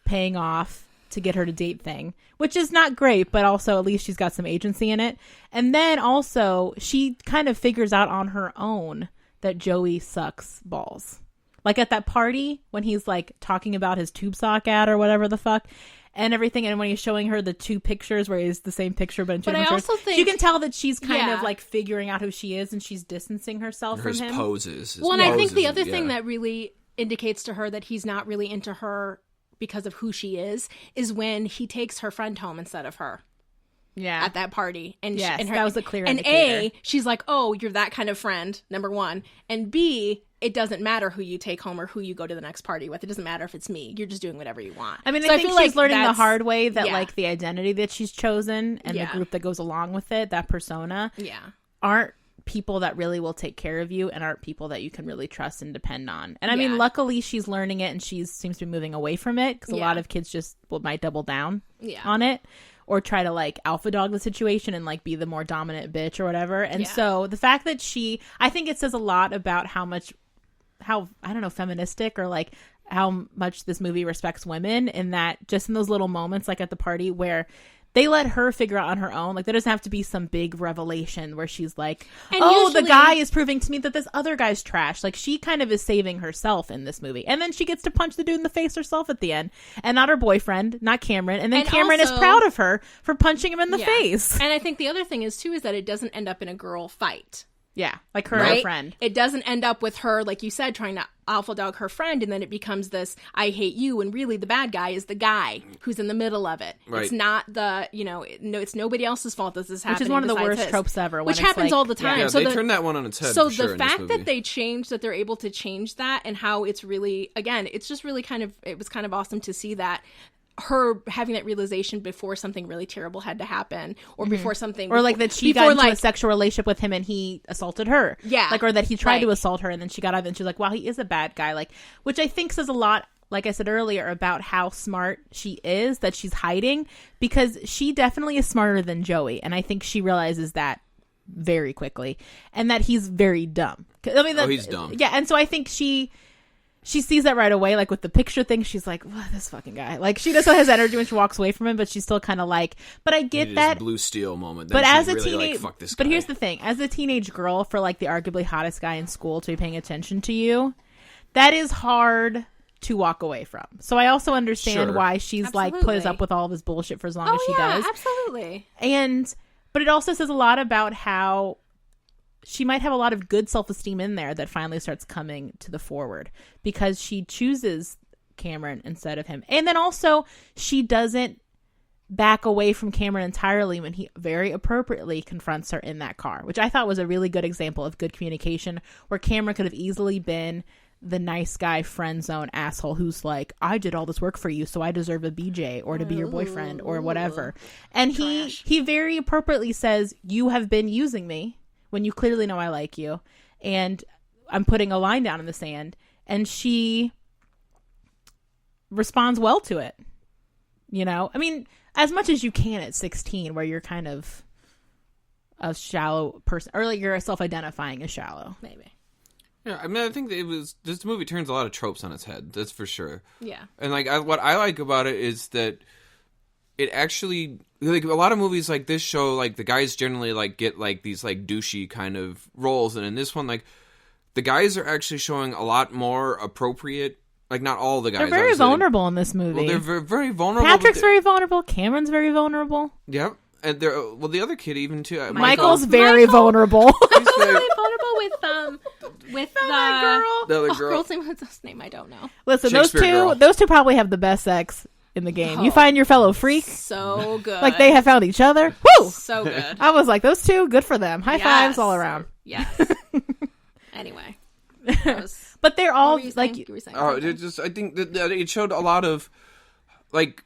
paying off to get her to date thing, which is not great, but also at least she's got some agency in it. And then also she kind of figures out on her own that Joey sucks balls. Like at that party when he's like talking about his tube sock ad or whatever the fuck and everything, and when he's showing her the two pictures where he's the same picture but in two different shirts, you can tell that she's kind of like figuring out who she is and she's distancing herself from him. His and I think the other thing that really indicates to her that he's not really into her because of who she is when he takes her friend home instead of her. Yeah, at that party, and and that was a clear and indicator. She's like, oh, you're that kind of friend, number one, and B, it doesn't matter who you take home or who you go to the next party with. It doesn't matter if it's me. You're just doing whatever you want. I mean, so I think she's learning the hard way that like the identity that she's chosen and the group that goes along with it, that persona, aren't people that really will take care of you and aren't people that you can really trust and depend on. And I mean, luckily she's learning it and she seems to be moving away from it because a lot of kids just might double down on it. Or try to like alpha dog the situation and like be the more dominant bitch or whatever. And so the fact that I think it says a lot about how I don't know, feministic or like how much this movie respects women, in that just in those little moments, like at the party where they let her figure out on her own. Like there doesn't have to be some big revelation where she's like, the guy is proving to me that this other guy's trash. Like she kind of is saving herself in this movie. And then she gets to punch the dude in the face herself at the end. And not her boyfriend, not Cameron. And then Cameron is proud of her for punching him in the face. And I think the other thing is too, is that it doesn't end up in a girl fight. Yeah, like her and her friend. It doesn't end up with her, like you said, trying to alpha dog her friend, and then it becomes this, I hate you, and really the bad guy is the guy who's in the middle of it. Right. It's not it's nobody else's fault this is happening. Which is one of the worst tropes ever. Which happens all the time. Yeah, so they turn that one on its head. So the fact that they're able to change that, and how it's really, again, it's just really it was kind of awesome to see that. Her having that realization before something really terrible had to happen, or before something, or like that she got into a sexual relationship with him and he assaulted her, like, or that he tried to assault her and then she got out and she's like, wow, he is a bad guy, like, which I think says a lot, like I said earlier, about how smart she is, that she's hiding, because she definitely is smarter than Joey, and I think she realizes that very quickly, and that he's very dumb. I mean, he's dumb. Yeah, and so I think she sees that right away, like with the picture thing. She's like, what, this fucking guy. Like, she doesn't have his energy when she walks away from him, but she's still kind of like, but I get that blue steel moment. But as a really teenage, like, fuck this guy. But here's the thing: as a teenage girl, for like the arguably hottest guy in school to be paying attention to you, that is hard to walk away from. So I also understand why she's like puts up with all of this bullshit for as long as she does. Absolutely. But it also says a lot about how she might have a lot of good self-esteem in there that finally starts coming to the forward, because she chooses Cameron instead of him. And then also she doesn't back away from Cameron entirely when he very appropriately confronts her in that car, which I thought was a really good example of good communication, where Cameron could have easily been the nice guy friend zone asshole who's like, I did all this work for you, so I deserve a BJ or to be your boyfriend or whatever. And he very appropriately says, you have been using me when you clearly know I like you, and I'm putting a line down in the sand. And she responds well to it. You know, I mean, as much as you can at 16, where you're kind of a shallow person, or like you're self-identifying as shallow. Maybe. Yeah, I mean, I think this movie turns a lot of tropes on its head. That's for sure. Yeah. And like, what I like about it is that it actually, like, a lot of movies like this show, like, the guys generally like get like these like douchey kind of roles, and in this one, like, the guys are actually showing a lot more appropriate. Like, not all the guys. They're very vulnerable in this movie. Well, they're very, very vulnerable. Patrick's very vulnerable. Cameron's very vulnerable. Yep. And the other kid even too. Michael's very vulnerable. He's very vulnerable with the girl. The other girl. Girl's name, what's his name? I don't know. Listen, those two probably have the best sex in the game. You find your fellow freak. So good. Like they have found each other. Woo! So good. I was like, those two, good for them. High fives all around. Yes. Anyway. But they're all like. I think that it showed a lot of like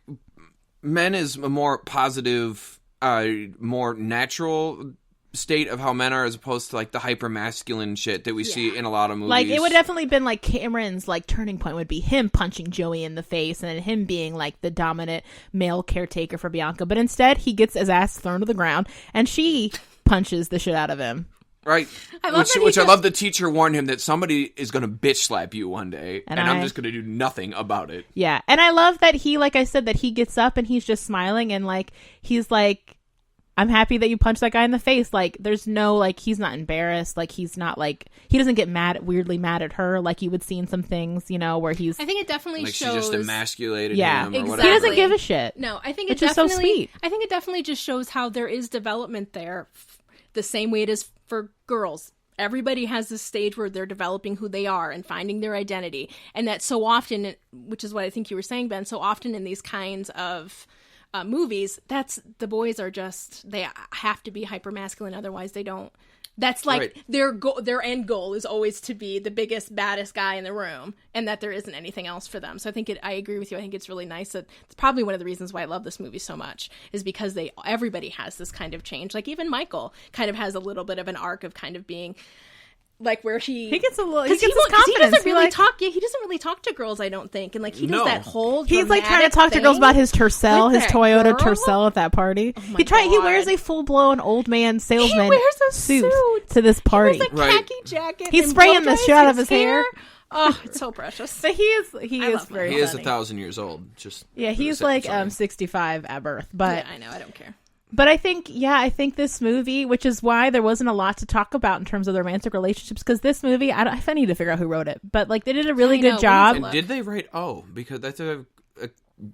men is a more positive, more natural state of how men are, as opposed to like the hyper masculine shit that we see in a lot of movies. Like, it would definitely been like Cameron's like turning point would be him punching Joey in the face, and then him being like the dominant male caretaker for Bianca. But instead, he gets his ass thrown to the ground, and she punches the shit out of him. Right. I love the teacher warned him that somebody is going to bitch slap you one day, and I'm just going to do nothing about it. Yeah. And I love that he, like I said, that he gets up and he's just smiling, and like, he's like, I'm happy that you punched that guy in the face. Like, there's no, like, he's not embarrassed. Like, he's not, like, he doesn't get weirdly mad at her like you would see in some things, you know, where he's... I think it definitely like shows... she just emasculated Yeah, him or exactly. whatever. He doesn't give a shit. No, I think Which it is so definitely... sweet. I think it definitely just shows how there is development there, the same way it is for girls. Everybody has this stage where they're developing who they are and finding their identity. And that so often, which is what I think you were saying, Ben, so often in these kinds of movies, that's the boys are just, they have to be hyper-masculine, otherwise they don't. That's like their end goal is always to be the biggest, baddest guy in the room, and that there isn't anything else for them. So I think I agree with you. I think it's really nice. That it's probably one of the reasons why I love this movie so much is because everybody has this kind of change. Like even Michael kind of has a little bit of an arc of kind of being like where he gets a little, because he doesn't really talk. Yeah, he doesn't really talk to girls, I don't think, and like he does that whole. He's like trying to talk to girls about his Tercel, his Toyota Tercel at that party. Oh He wears a full blown old man salesman. He wears a suit to this party. He wears a khaki jacket. He's spraying the shit out of his hair. Oh, it's so precious. But he is very He is funny. 1,000 years old. Just he's like 65 at birth. But yeah, I know, I don't care. But I think this movie, which is why there wasn't a lot to talk about in terms of the romantic relationships, because this movie, I need to figure out who wrote it, but like they did a really good job. And did they write O? Because that's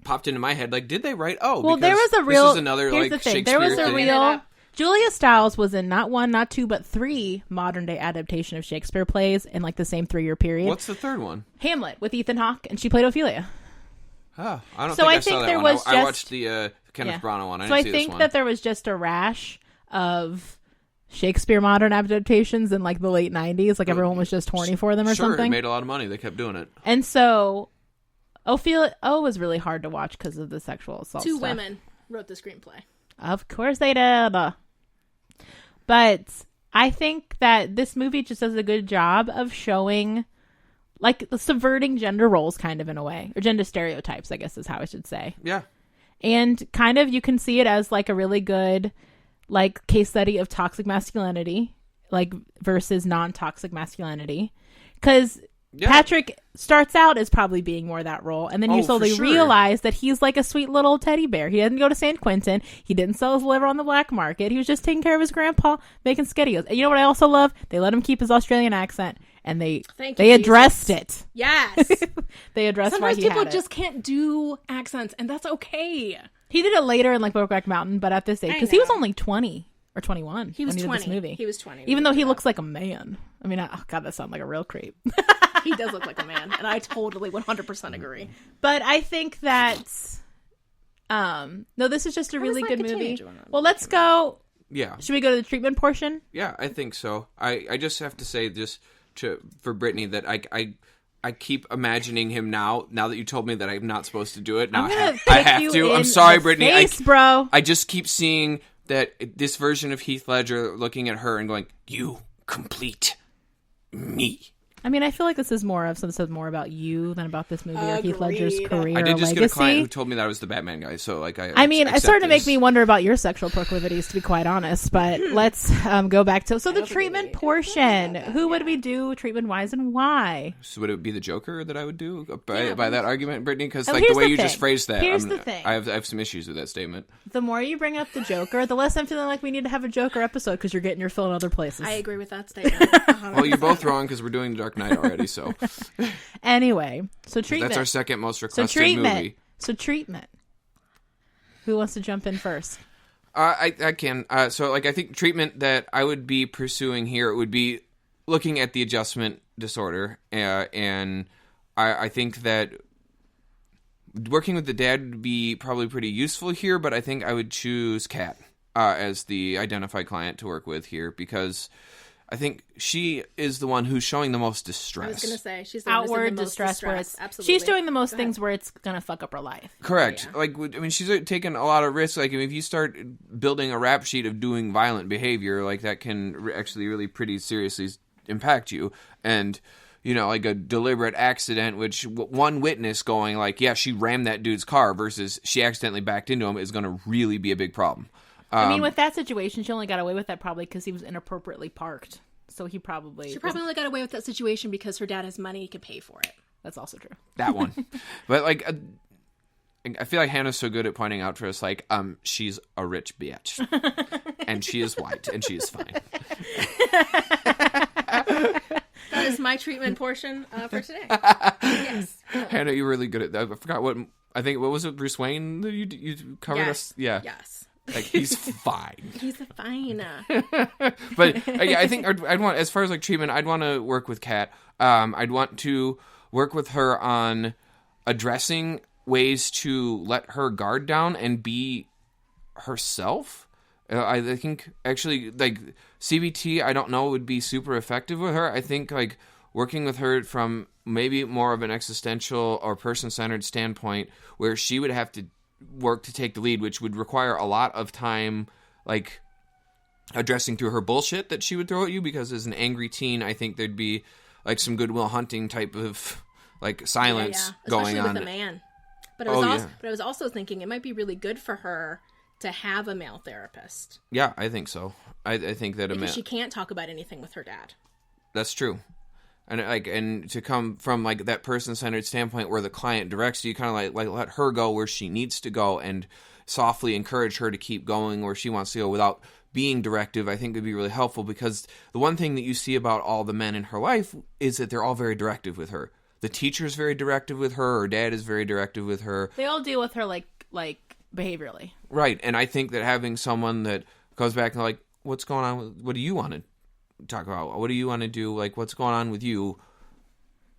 popped into my head. Like, did they write O? Well, because there was a real. This is another here's like the thing. Shakespeare There was a thing. real. Julia Stiles was in not 1, not 2, but 3 modern day adaptation of Shakespeare plays in like the same 3-year period. What's the third one? Hamlet with Ethan Hawke, and she played Ophelia. Oh, I don't So think I I saw think that there one. was I just- watched the Kenneth Branagh one. So I didn't see think this one. that there was just a rash of Shakespeare modern adaptations in like the late 90s. Like everyone was just horny for them or Sure, something. it made a lot of money. They kept doing it. And so Ophelia was really hard to watch because of the sexual assault Two stuff. women wrote the screenplay. Of course they did. But I think that this movie just does a good job of showing, like, subverting gender roles kind of in a way. Or gender stereotypes, I guess is how I should say. Yeah. And kind of you can see it as, like, a really good, like, case study of toxic masculinity, like, versus non-toxic masculinity. Because Patrick starts out as probably being more that role, and then you slowly realize that he's like a sweet little teddy bear. He didn't go to San Quentin. He didn't sell his liver on the black market. He was just taking care of his grandpa, making SkettyGos. And you know what I also love? They let him keep his Australian accent, and they addressed it. Yes. They addressed Sometimes why he people had just can't do accents, and that's okay. He did it later in like Brokeback Mountain, but at this age, because he was only 20 or 21 he was when he 20. did this movie. He was 20. Even though he looks like a man. I mean, oh God, that sounds like a real creep. He does look like a man, and I totally 100% agree. But I think that no, this is just a really good movie. Well, let's go. Yeah. Should we go to the treatment portion? Yeah, I think so. I just have to say this for Brittany that I keep imagining him now that you told me that I'm not supposed to do it. Now I have to. I'm sorry, Brittany. Face, bro. I just keep seeing that this version of Heath Ledger looking at her and going, "You complete me." I mean, I feel like this is more about you than about this movie or Heath Ledger's career. I did just legacy. get a client who told me that I was the Batman guy, so like it started to make me wonder about your sexual proclivities, to be quite honest. But let's go back to the treatment portion. Who would we do treatment wise and why? So would it be the Joker that I would do by that argument, Brittany? Because like here's the way the you thing. just phrased that, Here's the thing. I have some issues with that statement. The more you bring up the Joker, the less I'm feeling like we need to have a Joker episode because you're getting your fill in other places. I agree with that statement. Well, you're both wrong because we're doing The Dark Knight already. So anyway, so treatment. That's our second most requested movie. So treatment. Who wants to jump in first? I can. So like I think treatment that I would be pursuing here would be looking at the adjustment disorder, and I think that working with the dad would be probably pretty useful here. But I think I would choose Kat as the identified client to work with here because I think she is the one who's showing the most distress. I was going to say, she's the outward the most distress where it's absolutely. She's doing the most things where it's going to fuck up her life. Correct. Yeah. Like, I mean, she's taking a lot of risks. Like, if you start building a rap sheet of doing violent behavior, like, that can actually really pretty seriously impact you. And, you know, like a deliberate accident, which one witness going, like, yeah, she rammed that dude's car versus she accidentally backed into him is going to really be a big problem. I mean, with that situation, she only got away with that probably because he was inappropriately parked. So she probably only got away with that situation because her dad has money, he could pay for it. That's also true. That one. But, like, I feel like Hannah's so good at pointing out to us, like, she's a rich bitch. And she is white, and she is fine. That is my treatment portion for today. Yes. Hannah, you're really good at that. I forgot what was it, Bruce Wayne that you covered us? Yeah. Yes. Like, he's fine. He's fine. But yeah, I think I'd want, as far as like treatment, I'd want to work with Kat. I'd want to work with her on addressing ways to let her guard down and be herself. I think actually like CBT, I don't know, would be super effective with her. I think like working with her from maybe more of an existential or person-centered standpoint, where she would have to work to take the lead, which would require a lot of time, like addressing through her bullshit that she would throw at you, because as an angry teen, I think there'd be like some Good Will Hunting type of like silence going especially on. with a man. But I was also thinking it might be really good for her to have a male therapist. Yeah, I think so. I think that because she can't talk about anything with her dad. That's true. And to come from like that person-centered standpoint where the client directs you, kind of like let her go where she needs to go and softly encourage her to keep going where she wants to go without being directive, I think would be really helpful, because the one thing that you see about all the men in her life is that they're all very directive with her. The teacher's very directive with her, her dad is very directive with her. They all deal with her like behaviorally. Right, and I think that having someone that goes back and like, what's going on? What do you want to talk about? What do you want to do? Like, what's going on with you?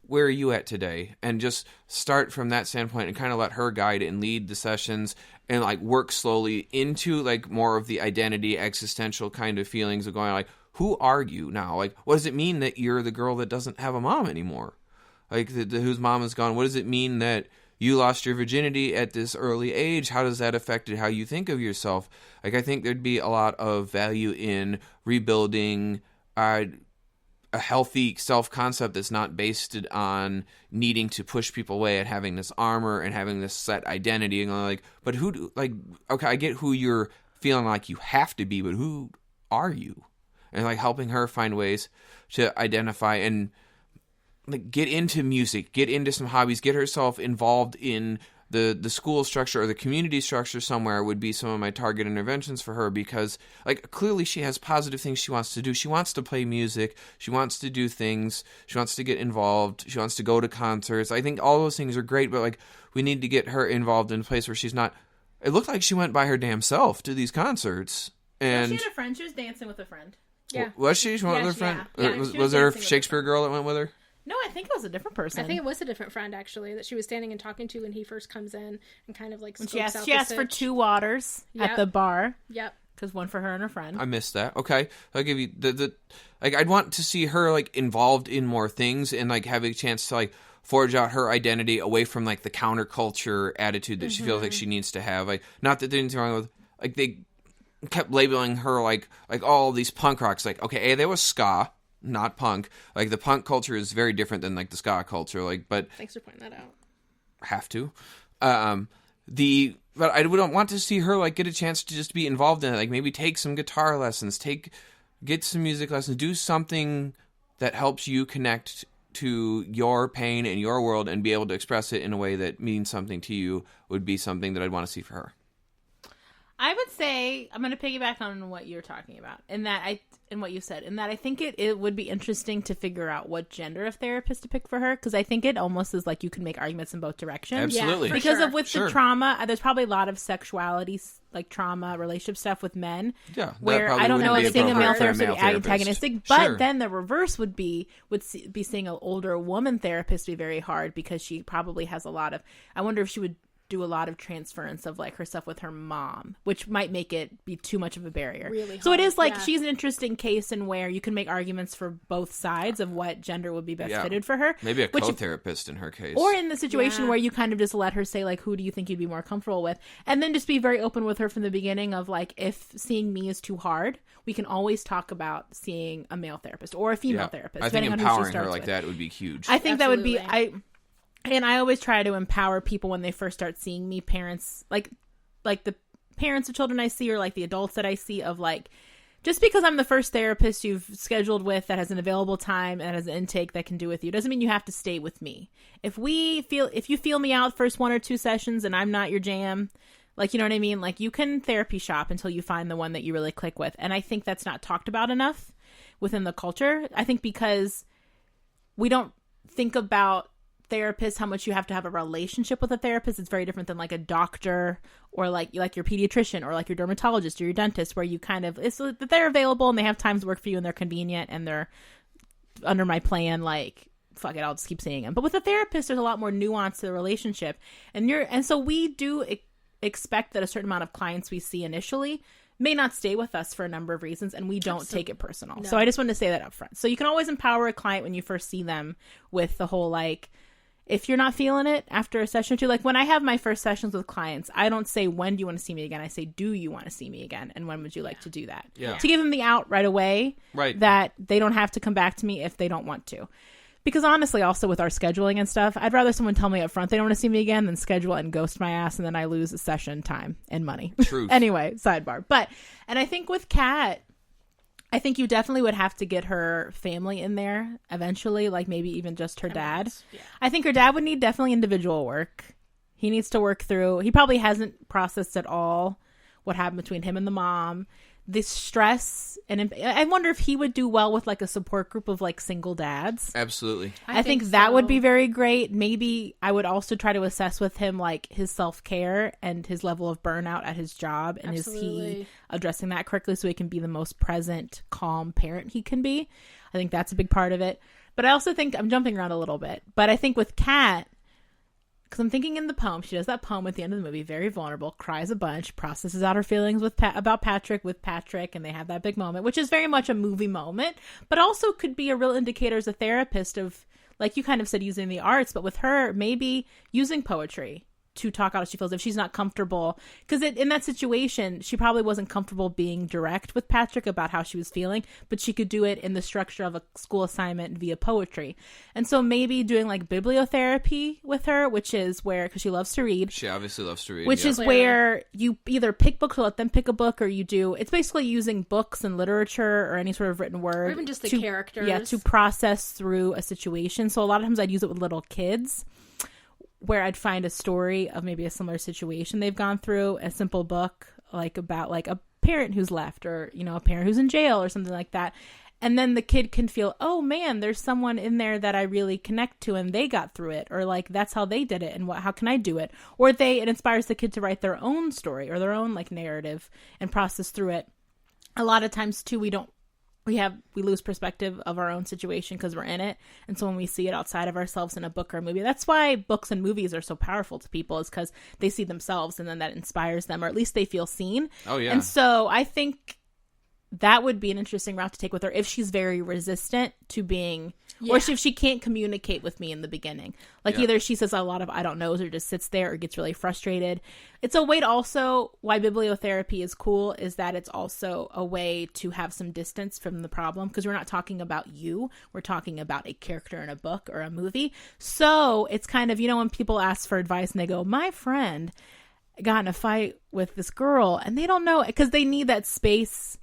Where are you at today? And just start from that standpoint and kind of let her guide and lead the sessions and like work slowly into like more of the identity, existential kind of feelings of going like, who are you now? Like, what does it mean that you're the girl that doesn't have a mom anymore? Like, whose mom is gone? What does it mean that you lost your virginity at this early age? How does that affect how you think of yourself? Like, I think there'd be a lot of value in rebuilding a healthy self-concept that's not based on needing to push people away and having this armor and having this set identity and like, but okay, I get who you're feeling like you have to be, but who are you? And like helping her find ways to identify and like get into music, get into some hobbies, get herself involved in the school structure or the community structure somewhere would be some of my target interventions for her, because like clearly she has positive things she wants to do. She wants to play music. She wants to do things. She wants to get involved. She wants to go to concerts. I think all those things are great, but like we need to get her involved in a place where she's not. It looked like she went by her damn self to these concerts. And she had a friend. She was dancing with a friend. Yeah. Was she? She went with her friend? Yeah. Was there a Shakespeare girl that went with her? No, I think it was a different person. I think it was a different friend, actually, that she was standing and talking to when he first comes in and kind of like she asked for 2 waters at the bar. Yep. Because one for her and her friend. I missed that. Okay. I'll give you the like, I'd want to see her like involved in more things and like have a chance to like forge out her identity away from like the counterculture attitude that she feels like she needs to have. Like, not that there's anything wrong with, like, they kept labeling her like all these punk rocks. Like, okay, there was ska, not punk. Like, the punk culture is very different than like the ska culture. Like, but thanks for pointing that out. Have to. But I would want to see her like get a chance to just be involved in it. Like, maybe take some guitar lessons, get some music lessons, do something that helps you connect to your pain and your world and be able to express it in a way that means something to you would be something that I'd want to see for her. I would say, I'm going to piggyback on what you're talking about, and what you said, in that I think it would be interesting to figure out what gender of therapist to pick for her, because I think it almost is like you can make arguments in both directions. Absolutely. Yeah, because of the trauma, there's probably a lot of sexuality, like trauma, relationship stuff with men. Yeah. Where I don't know if seeing a male therapist would be antagonistic, but Sure. then the reverse would be seeing an older woman therapist be very hard, because she probably has a lot of, I wonder if she would do a lot of transference of like her stuff with her mom, which might make it be too much of a barrier. Really so it hard, is like, yeah. she's an interesting case in where you can make arguments for both sides of what gender would be best fitted for her. Maybe a co-therapist in her case. Or in the situation where you kind of just let her say like, who do you think you'd be more comfortable with? And then just be very open with her from the beginning of like, if seeing me is too hard, we can always talk about seeing a male therapist or a female therapist. I think depending on who she empowering starts her like with. that would be huge. I think that would be, Absolutely. and I always try to empower people when they first start seeing me, parents, like the parents of children I see, or like the adults that I see, of like just because I'm the first therapist you've scheduled with that has an available time and has an intake that can do with you doesn't mean you have to stay with me. If you feel me out first 1 or 2 sessions and I'm not your jam, like, you know what I mean? Like, you can therapy shop until you find the one that you really click with. And I think that's not talked about enough within the culture. I think because we don't think about therapists, how much you have to have a relationship with a therapist. It's very different than like a doctor or like your pediatrician or like your dermatologist or your dentist, where you kind of, it's that they're available and they have times to work for you and they're convenient and they're under my plan. Like, fuck it, I'll just keep seeing them. But with a therapist, there's a lot more nuance to the relationship, and so we do expect that a certain amount of clients we see initially may not stay with us for a number of reasons, and we don't take it personal. No. So I just want to say that up front. So you can always empower a client when you first see them with the whole, like, if you're not feeling it after a session or two, like when I have my first sessions with clients, I don't say, when do you want to see me again? I say, do you want to see me again? And when would you like to do that? Yeah. To give them the out right away, right, that they don't have to come back to me if they don't want to. Because honestly, also with our scheduling and stuff, I'd rather someone tell me up front they don't want to see me again than schedule and ghost my ass, and then I lose a session time and money. Truth. Anyway, sidebar. And I think with Kat, I think you definitely would have to get her family in there eventually, like maybe even just her dad. Yeah. I think her dad would need definitely individual work. He needs to work through, he probably hasn't processed at all what happened between him and the mom. The stress, and I wonder if he would do well with like a support group of like single dads. Absolutely. I think that would be very great. Maybe I would also try to assess with him like his self-care and his level of burnout at his job, and Absolutely. is he addressing that correctly so he can be the most present, calm parent he can be. I think that's a big part of it. But I also think, I'm jumping around a little bit, but I think with Kat, because I'm thinking in the poem, she does that poem at the end of the movie, very vulnerable, cries a bunch, processes out her feelings with about Patrick with Patrick, and they have that big moment, which is very much a movie moment, but also could be a real indicator as a therapist of, like you kind of said, using the arts, but with her, maybe using poetry to talk out how she feels if she's not comfortable. Because in that situation, she probably wasn't comfortable being direct with Patrick about how she was feeling, but she could do it in the structure of a school assignment via poetry. And so maybe doing like bibliotherapy with her, which is where, because she loves to read. She obviously loves to read. Which is where you either pick books or let them pick a book, or you do, it's basically using books and literature or any sort of written word. Or even just the characters. Yeah, to process through a situation. So a lot of times I'd use it with little kids, where I'd find a story of maybe a similar situation they've gone through, a simple book like about like a parent who's left, or, you know, a parent who's in jail or something like that. And then the kid can feel, oh man, there's someone in there that I really connect to and they got through it, or like that's how they did it and how can I do it? Or it inspires the kid to write their own story or their own like narrative and process through it. A lot of times too, we lose perspective of our own situation because we're in it. And so when we see it outside of ourselves in a book or a movie, that's why books and movies are so powerful to people, is because they see themselves and then that inspires them, or at least they feel seen. Oh, yeah. And so I think that would be an interesting route to take with her if she's very resistant to being, or if she can't communicate with me in the beginning. Like either she says a lot of I don't knows or just sits there or gets really frustrated. It's a way to also, why bibliotherapy is cool is that it's also a way to have some distance from the problem, because we're not talking about you. We're talking about a character in a book or a movie. So it's kind of, you know, when people ask for advice and they go, my friend got in a fight with this girl, and they don't know, because they need that space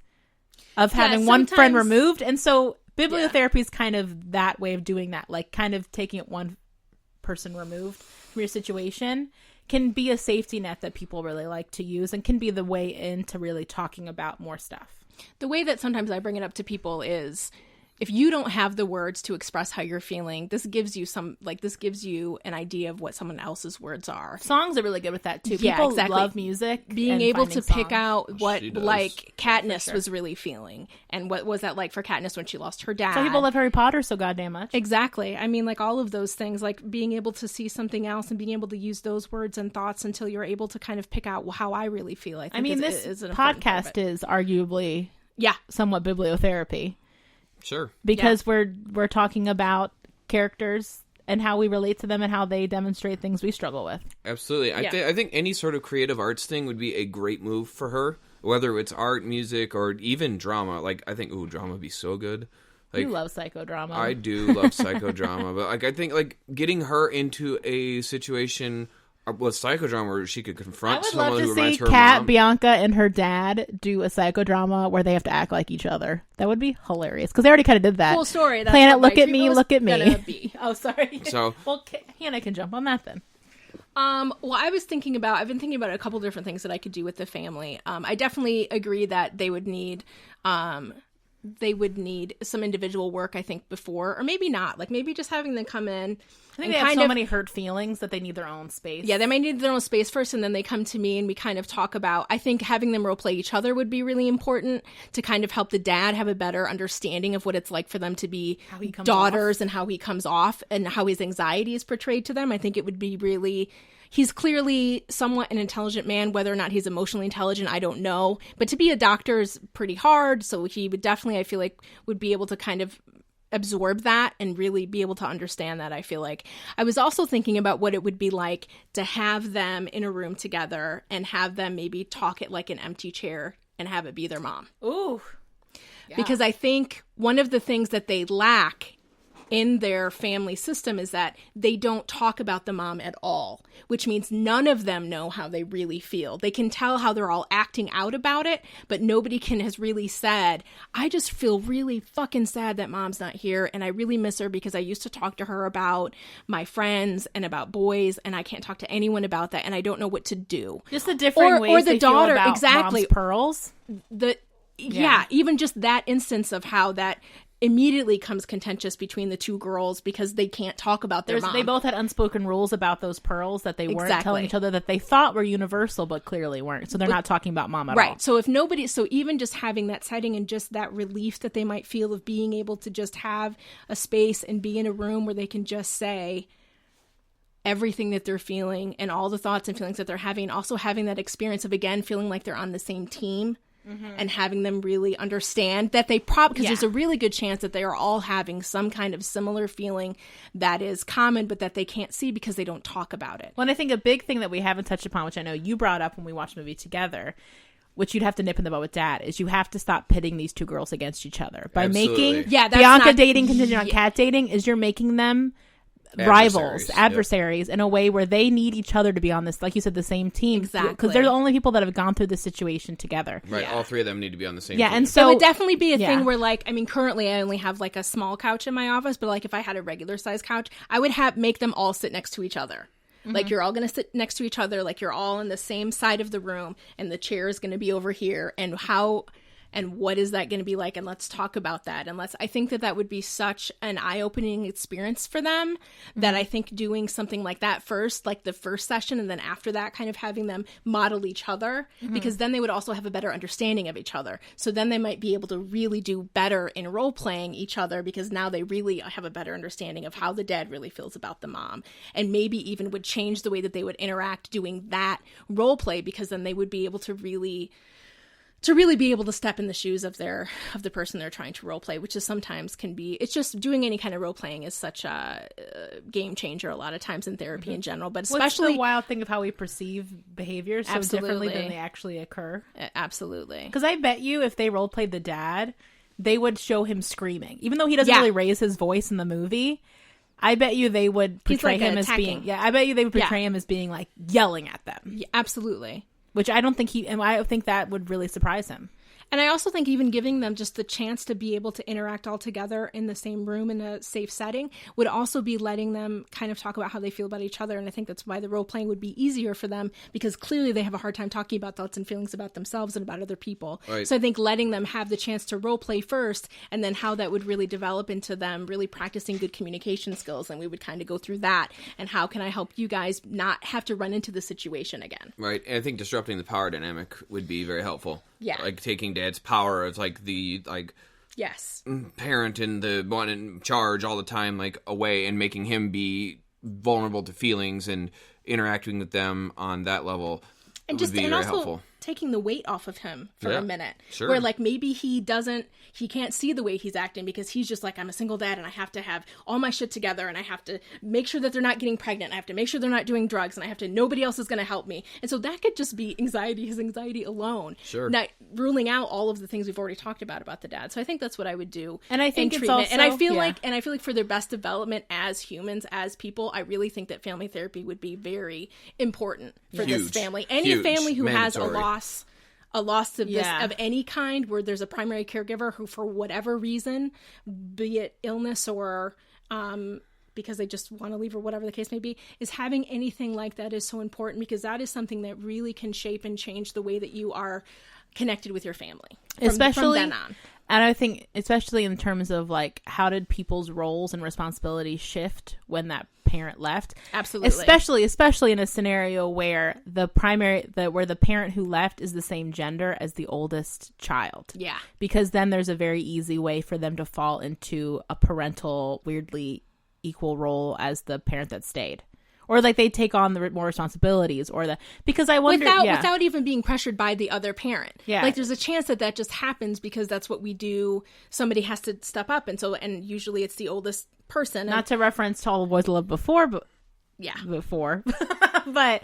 of having one friend removed. And so bibliotherapy is kind of that way of doing that, like kind of taking it one person removed from your situation can be a safety net that people really like to use, and can be the way into really talking about more stuff. The way that sometimes I bring it up to people is, if you don't have the words to express how you're feeling, this gives you an idea of what someone else's words are. Songs are really good with that too. Yeah, People exactly. love music. Being able to pick out what, like, Katniss sure. was really feeling, and what was that like for Katniss when she lost her dad. So people love Harry Potter so goddamn much. Exactly. I mean, like, all of those things, like being able to see something else and being able to use those words and thoughts until you're able to kind of pick out how I really feel. I mean, this is podcast is arguably somewhat bibliotherapy. Sure. Because we're talking about characters and how we relate to them and how they demonstrate things we struggle with. Absolutely. I think any sort of creative arts thing would be a great move for her, whether it's art, music, or even drama. Like, I think, drama would be so good. Like, you love psychodrama. I do love psychodrama, but like I think like getting her into a situation Well, psychodrama where she could I confront would someone love who to see reminds her Kat, mom. Bianca, and her dad do a psychodrama where they have to act like each other. That would be hilarious because they already kind of did that. Cool story. That's Planet, what look my at me, treatment was look at me. gonna be. Oh, sorry. So- well, Hannah can jump on that then. Well, I've been thinking about a couple different things that I could do with the family. I definitely agree that they would need some individual work, I think, before, or maybe not. Like maybe just having them come in. I think they have so many hurt feelings that they need their own space. Yeah, they might need their own space first, and then they come to me and we kind of talk about, I think having them role play each other would be really important to kind of help the dad have a better understanding of what it's like for them to be daughters and how he comes off and how his anxiety is portrayed to them. I think it would be really... He's clearly somewhat an intelligent man. Whether or not he's emotionally intelligent, I don't know. But to be a doctor is pretty hard, so he would definitely, I feel like, would be able to kind of absorb that and really be able to understand that, I feel like. I was also thinking about what it would be like to have them in a room together and have them maybe talk at like an empty chair and have it be their mom. Ooh. Yeah. Because I think one of the things that they lack in their family system is that they don't talk about the mom at all, which means none of them know how they really feel. They can tell how they're all acting out about it, but nobody has really said, I just feel really fucking sad that mom's not here, and I really miss her because I used to talk to her about my friends and about boys, and I can't talk to anyone about that, and I don't know what to do. Just the different ways the they daughter, feel about exactly. mom's pearls. Yeah, even just that instance of how that immediately comes contentious between the two girls because they can't talk about their mom. They both had unspoken rules about those pearls that they weren't telling each other, that they thought were universal but clearly weren't. So they're not talking about mom at all. Right. So even just having that setting and just that relief that they might feel of being able to just have a space and be in a room where they can just say everything that they're feeling and all the thoughts and feelings that they're having, and also having that experience of, again, feeling like they're on the same team. Mm-hmm. And having them really understand that they because there's a really good chance that they are all having some kind of similar feeling that is common, but that they can't see because they don't talk about it. Well, and I think a big thing that we haven't touched upon, which I know you brought up when we watched the movie together, which you'd have to nip in the bud with Dad, is you have to stop pitting these two girls against each other. By making Bianca dating contingent on Kat dating, is you're making them adversaries in a way where they need each other to be on this, like you said, the same team. Exactly. Because they're the only people that have gone through this situation together. Right, Yeah. all three of them need to be on the same Yeah, team. and so it would definitely be a thing where, like, I mean, currently I only have like a small couch in my office, but like if I had a regular size couch, I would make them all sit next to each other. Mm-hmm. Like you're all going to sit next to each other, like you're all in the same side of the room, and the chair is going to be over here, and what is that going to be like, and let's talk about that, and I think that would be such an eye-opening experience for them, that I think doing something like that first, like the first session, and then after that kind of having them model each other, because then they would also have a better understanding of each other, so then they might be able to really do better in role-playing each other, because now they really have a better understanding of how the dad really feels about the mom, and maybe even would change the way that they would interact doing that role-play, because then they would be able to really be able to step in the shoes of the person they're trying to role play, which is sometimes can be, it's just doing any kind of role playing is such a game changer a lot of times in therapy in general, but especially the wild thing of how we perceive behaviors so differently than they actually occur. Absolutely. Because I bet you if they role played the dad, they would show him screaming, even though he doesn't really raise his voice in the movie. I bet you they would portray him as being I bet you they would portray him as being like yelling at them. Yeah, absolutely. Which I don't think I think that would really surprise him. And I also think even giving them just the chance to be able to interact all together in the same room in a safe setting would also be letting them kind of talk about how they feel about each other. And I think that's why the role playing would be easier for them, because clearly they have a hard time talking about thoughts and feelings about themselves and about other people. Right. So I think letting them have the chance to role play first, and then how that would really develop into them really practicing good communication skills. And we would kind of go through that. And how can I help you guys not have to run into the situation again? Right. And I think disrupting the power dynamic would be very helpful. Yeah. Like taking Dad's power as like the yes, parent and the one in charge all the time, like away, and making him be vulnerable to feelings and interacting with them on that level, and would be very helpful. taking the weight off of him for a minute. Sure. Where like maybe he can't see the way he's acting because he's just like, I'm a single dad and I have to have all my shit together and I have to make sure that they're not getting pregnant. I have to make sure they're not doing drugs and nobody else is going to help me. And so that could just be his anxiety alone. Sure. Not ruling out all of the things we've already talked about the dad. So I think that's what I would do. And I think in it's treatment. also, and I feel like for their best development as humans, as people, I really think that family therapy would be very important for this family. Any family who has a loss of this of any kind, where there's a primary caregiver who, for whatever reason, be it illness or because they just want to leave or whatever the case may be, is having anything like that is so important, because that is something that really can shape and change the way that you are connected with your family, especially from then on. And I think, especially in terms of like, how did people's roles and responsibilities shift when that parent left? Absolutely. Especially in a scenario where the parent who left is the same gender as the oldest child. Yeah. Because then there's a very easy way for them to fall into a parental, weirdly equal role as the parent that stayed. Or like they take on the more responsibilities, because I wonder without even being pressured by the other parent. Yeah, like there's a chance that just happens because that's what we do. Somebody has to step up, and usually it's the oldest person. Not to reference To All the Boys I Loved Before, but but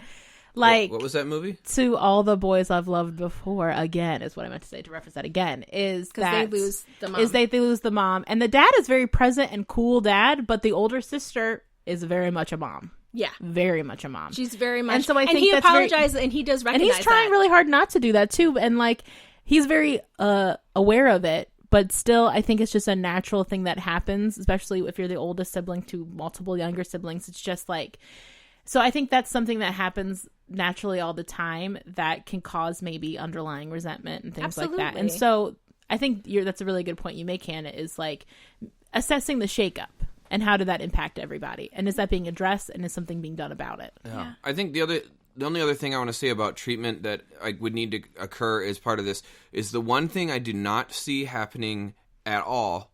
like what was that movie? To All the Boys I've Loved Before, again, is what I meant to say, to reference that again, is because they lose the mom. They lose the mom, and the dad is very present and cool dad, but the older sister is very much a mom. Yeah, very much a mom. She's very much, and so I think he apologizes, and he does recognize, and he's trying really hard not to do that too. And like he's very aware of it, but still, I think it's just a natural thing that happens, especially if you're the oldest sibling to multiple younger siblings. It's just like, so I think that's something that happens naturally all the time that can cause maybe underlying resentment and things like that. And so I think that's a really good point you make, Hannah, is like assessing the shakeup. And how did that impact everybody? And is that being addressed? And is something being done about it? Yeah. I think the only other thing I want to say about treatment that would need to occur as part of this is the one thing I do not see happening at all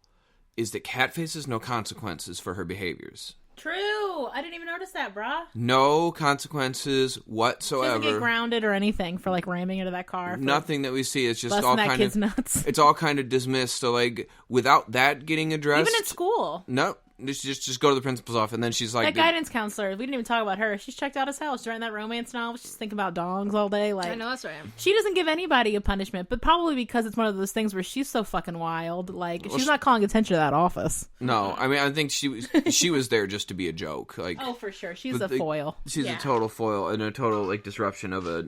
is that Kat faces no consequences for her behaviors. True. I didn't even notice that, brah. No consequences whatsoever. She doesn't get grounded or anything for like ramming into that car. Nothing that we see. It's just all kind of nuts. It's all kind of dismissed. So like without that getting addressed, even at school. No. Just go to the principal's office, and then she's like... That guidance counselor, we didn't even talk about her. She's checked out as hell. She's writing that romance novel. She's thinking about dongs all day. Like, I know, that's right. She doesn't give anybody a punishment, but probably because it's one of those things where she's so fucking wild. Like, she's not calling attention to that office. No, I mean, I think she was there just to be a joke. Like, oh, for sure. She's a foil. She's a total foil and a total, like, disruption of a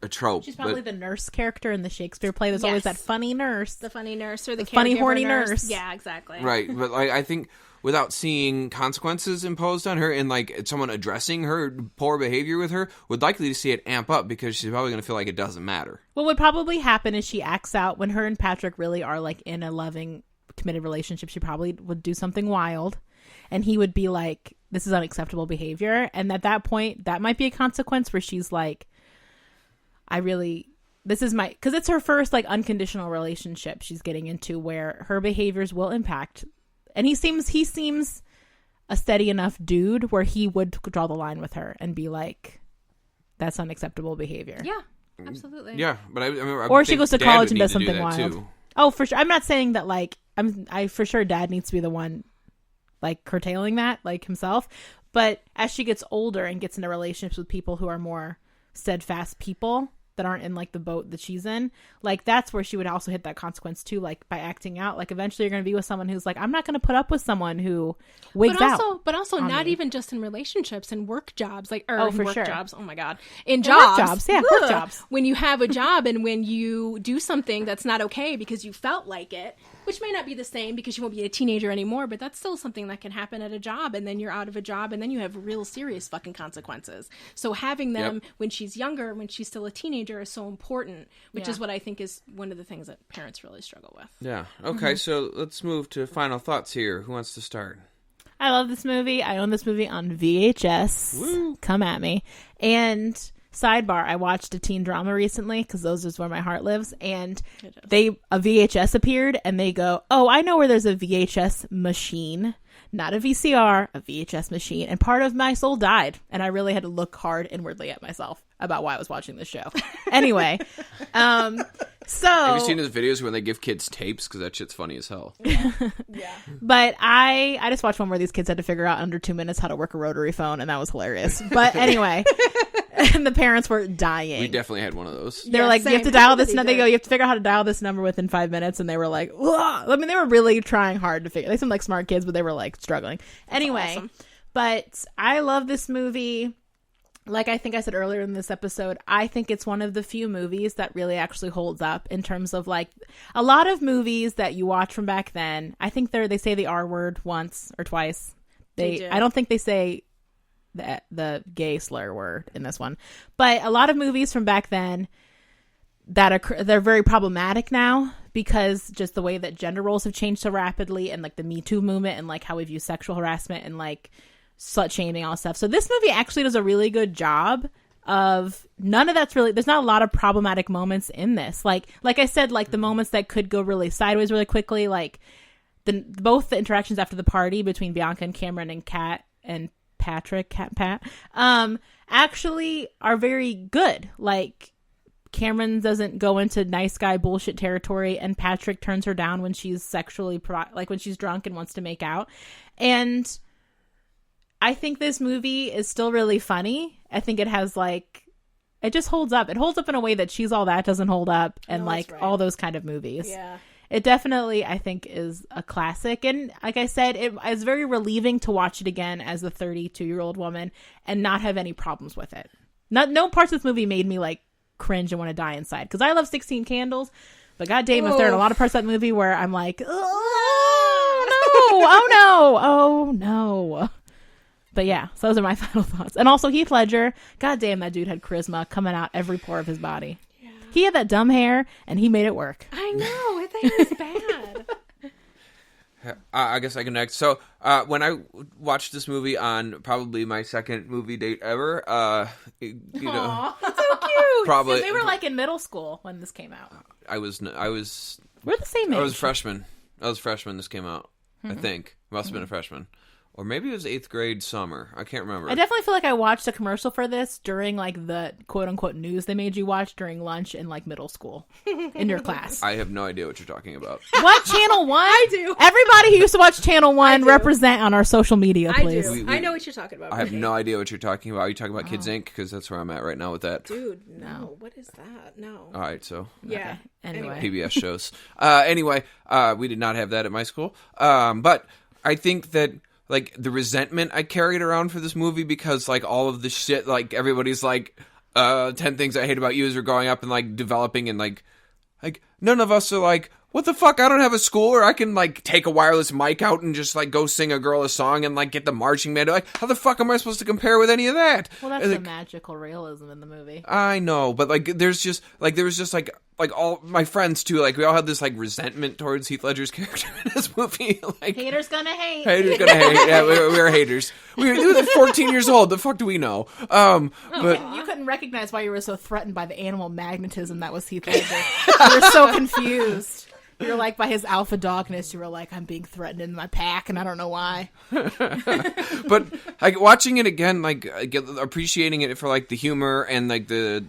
trope. She's probably the nurse character in the Shakespeare play. There's always that funny nurse. The funny nurse or the funny, horny nurse. Yeah, exactly. Right, but like, I think... without seeing consequences imposed on her and like someone addressing her poor behavior with her, would likely to see it amp up because she's probably going to feel like it doesn't matter. What would probably happen is she acts out when her and Patrick really are like in a loving, committed relationship. She probably would do something wild and he would be like, this is unacceptable behavior. And at that point, that might be a consequence where she's like, this is because it's her first like unconditional relationship she's getting into where her behaviors will impact. And he seems a steady enough dude where he would draw the line with her and be like, that's unacceptable behavior. Yeah, absolutely. Yeah, but I or she goes to college and does something do wild. Too. Oh, for sure. I'm not saying that like I for sure dad needs to be the one like curtailing that like himself. But as she gets older and gets into relationships with people who are more steadfast people that aren't in like the boat that she's in, like that's where she would also hit that consequence too, like by acting out. Like eventually you're going to be with someone who's like, I'm not going to put up with someone who wigs out. But also not even just in relationships and work jobs, like work jobs. Oh my god, in jobs, work jobs. When you have a job and when you do something that's not okay because you felt like it, which may not be the same because you won't be a teenager anymore, but that's still something that can happen at a job, and then you're out of a job, and then you have real serious fucking consequences. So having them when she's younger, when she's still a teenager, is so important, which is what I think is one of the things that parents really struggle with. Yeah. Okay, so let's move to final thoughts here. Who wants to start? I love this movie. I own this movie on VHS. Woo. Come at me. And sidebar, I watched a teen drama recently because those is where my heart lives, and a VHS appeared and they go, oh, I know where there's a VHS machine not a VCR, a VHS machine, and part of my soul died, and I really had to look hard inwardly at myself about why I was watching this show. Anyway, so have you seen those videos where they give kids tapes? Because that shit's funny as hell. Yeah. But I just watched one where these kids had to figure out under 2 minutes how to work a rotary phone, and that was hilarious. But anyway, and the parents were dying. We definitely had one of those. They're like, you have to dial this number. They go, you have to figure out how to dial this number within 5 minutes. And they were like, ugh. I mean, they were really trying hard to figure. They seemed like smart kids, but they were like struggling. Anyway, awesome. But I love this movie. Like I think I said earlier in this episode, I think it's one of the few movies that really actually holds up in terms of like a lot of movies that you watch from back then. I think they say the R word once or twice. They do. I don't think they say the gay slur word in this one, but a lot of movies from back then that they're very problematic now because just the way that gender roles have changed so rapidly, and like the Me Too movement, and like how we view sexual harassment and like slut shaming, all stuff. So this movie actually does a really good job of none of that's really, there's not a lot of problematic moments in this. Like I said, like the moments that could go really sideways really quickly, like both the interactions after the party between Bianca and Cameron and Pat actually are very good. Like Cameron doesn't go into nice guy bullshit territory, and Patrick turns her down when she's sexually when she's drunk and wants to make out. And I think this movie is still really funny. I think it has like, it just holds up. It holds up in a way that She's All That doesn't hold up, and like right. All those kind of movies. Yeah. It definitely, I think, is a classic. And like I said, it is very relieving to watch it again as a 32-year-old woman and not have any problems with it. No parts of this movie made me like cringe and want to die inside. Because I love 16 Candles, but goddamn, if there are a lot of parts of that movie where I'm like, oh no. But yeah, so those are my final thoughts. And also Heath Ledger, goddamn, that dude had charisma coming out every pore of his body. Yeah. He had that dumb hair, and he made it work. I know, his hair is bad. I guess I can next. So when I watched this movie on probably my second movie date ever, you know, that's so cute. Probably they were like in middle school when this came out. I was. We're the same age. I was a freshman. This came out. I think must have been a freshman. Or maybe it was 8th grade summer. I can't remember. I definitely feel like I watched a commercial for this during like the quote unquote news they made you watch during lunch in like middle school in your class. I have no idea what you're talking about. What? Channel 1? I do. Everybody who used to watch Channel 1 represent on our social media, please. I do. I know what you're talking about. I have no idea what you're talking about. Are you talking about Kids Inc? Because that's where I'm at right now with that. Dude, no. What is that? No. All right, so. Yeah. Okay. Anyway. PBS shows. Anyway, we did not have that at my school. But I think that like the resentment I carried around for this movie because like all of the shit, like everybody's like 10 things I hate about you as we're growing up and like developing, and like none of us are like, what the fuck, I don't have a school where I can like take a wireless mic out and just like go sing a girl a song and like get the marching band. Like, how the fuck am I supposed to compare with any of that? Well, that's the magical realism in the movie. I know, but like there was just like all my friends too, like we all had this like resentment towards Heath Ledger's character in this movie. Like, haters gonna hate. Yeah, we were haters. We were 14 years old. The fuck do we know? But you couldn't recognize why you were so threatened by the animal magnetism that was Heath Ledger. You were so confused. You were like, by his alpha dogness, you were like, I'm being threatened in my pack, and I don't know why. But like watching it again, like appreciating it for like the humor and like the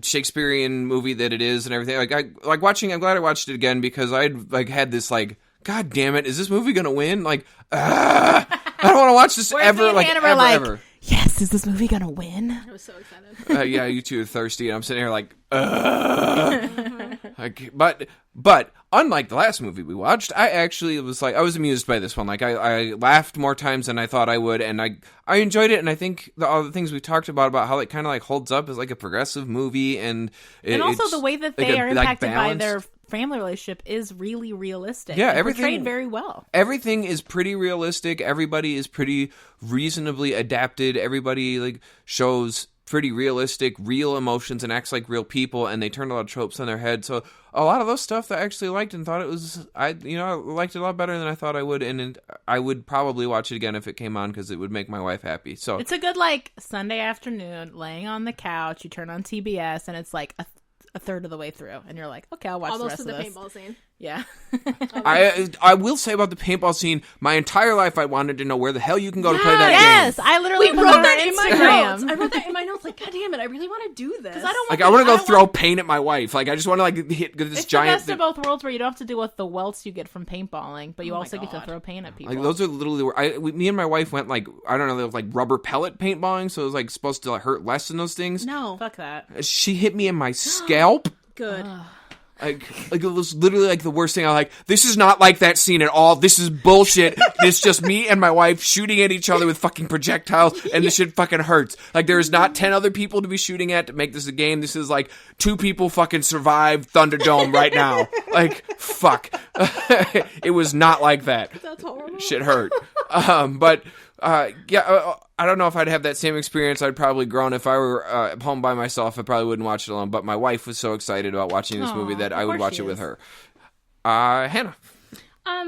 Shakespearean movie that it is and everything. I'm glad I watched it again because I'd like had this like, God damn it, is this movie gonna win? Like, I don't want to watch this ever. Like, ever. Yes, is this movie gonna win? I was so excited. Yeah, you two are thirsty, and I'm sitting here like, like, but unlike the last movie we watched, I actually was like, I was amused by this one. Like, I laughed more times than I thought I would, and I enjoyed it. And I think all the things we talked about how it kind of like holds up as like a progressive movie, and also the way that they are impacted by their family relationship is really realistic. Yeah, everything portrayed very well. Everything is pretty realistic. Everybody is pretty reasonably adapted. Everybody like shows pretty realistic, real emotions and acts like real people, and they turn a lot of tropes on their head. So a lot of those stuff that I actually liked and thought it was, I liked it a lot better than I thought I would, and I would probably watch it again if it came on because it would make my wife happy. So it's a good like Sunday afternoon, laying on the couch. You turn on TBS, and it's like a third of the way through, and you're like, okay, I'll watch almost the rest of this. Almost to the paintball scene. Yeah. I will say about the paintball scene, my entire life I wanted to know where the hell you can go to play that game. Yes, I literally wrote that in my notes. I wrote that in my notes. Like, God damn it, I really want to do this. I want to go throw paint at my wife. Like, I just want to hit this it's giant. It's the best of both worlds, where you don't have to deal with the welts you get from paintballing, but you also get to throw paint at people. Like, those are literally. Me and my wife went like, I don't know, there was like rubber pellet paintballing, so it was like supposed to hurt less than those things. No, fuck that. She hit me in my scalp. Good. Like it was literally like the worst thing. I was like, this is not like that scene at all. This is bullshit. It's just me and my wife shooting at each other with fucking projectiles, and this shit fucking hurts. Like, there is not 10 other people to be shooting at to make this a game. This is like 2 people fucking survive Thunderdome right now. Like, fuck. It was not like that. That's horrible. Shit hurt. I don't know if I'd have that same experience. I'd probably groan if I were at home by myself. I probably wouldn't watch it alone. But my wife was so excited about watching this movie that I would watch it with her. Hannah.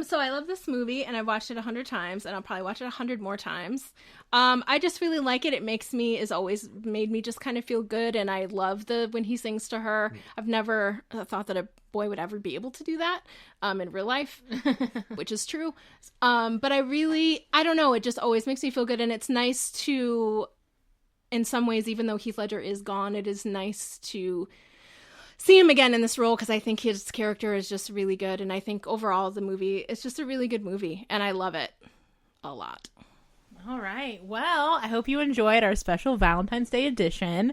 So I love this movie, and I've watched it 100 times, and I'll probably watch it 100 more times. I just really like it. It's always made me just kind of feel good, and I love when he sings to her. I've never thought that a boy would ever be able to do that in real life, which is true. But I don't know, it just always makes me feel good, and it's nice to, in some ways, even though Heath Ledger is gone, it is nice to see him again in this role, because I think his character is just really good, and I think overall the movie is just a really good movie, and I love it a lot. All right. Well, I hope you enjoyed our special Valentine's Day edition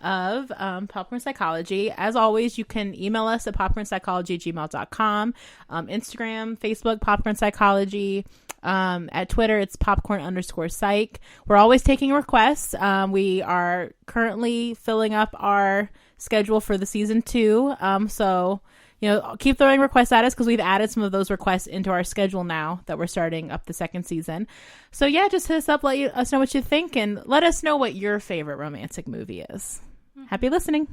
of Popcorn Psychology. As always, you can email us at popcornpsychology@gmail.com, Instagram, Facebook, Popcorn Psychology. At Twitter, it's popcorn_psych. We're always taking requests. We are currently filling up our schedule for the season 2. So, keep throwing requests at us, because we've added some of those requests into our schedule now that we're starting up the second season. So yeah, just hit us up, let us know what you think, and let us know what your favorite romantic movie is. Happy listening.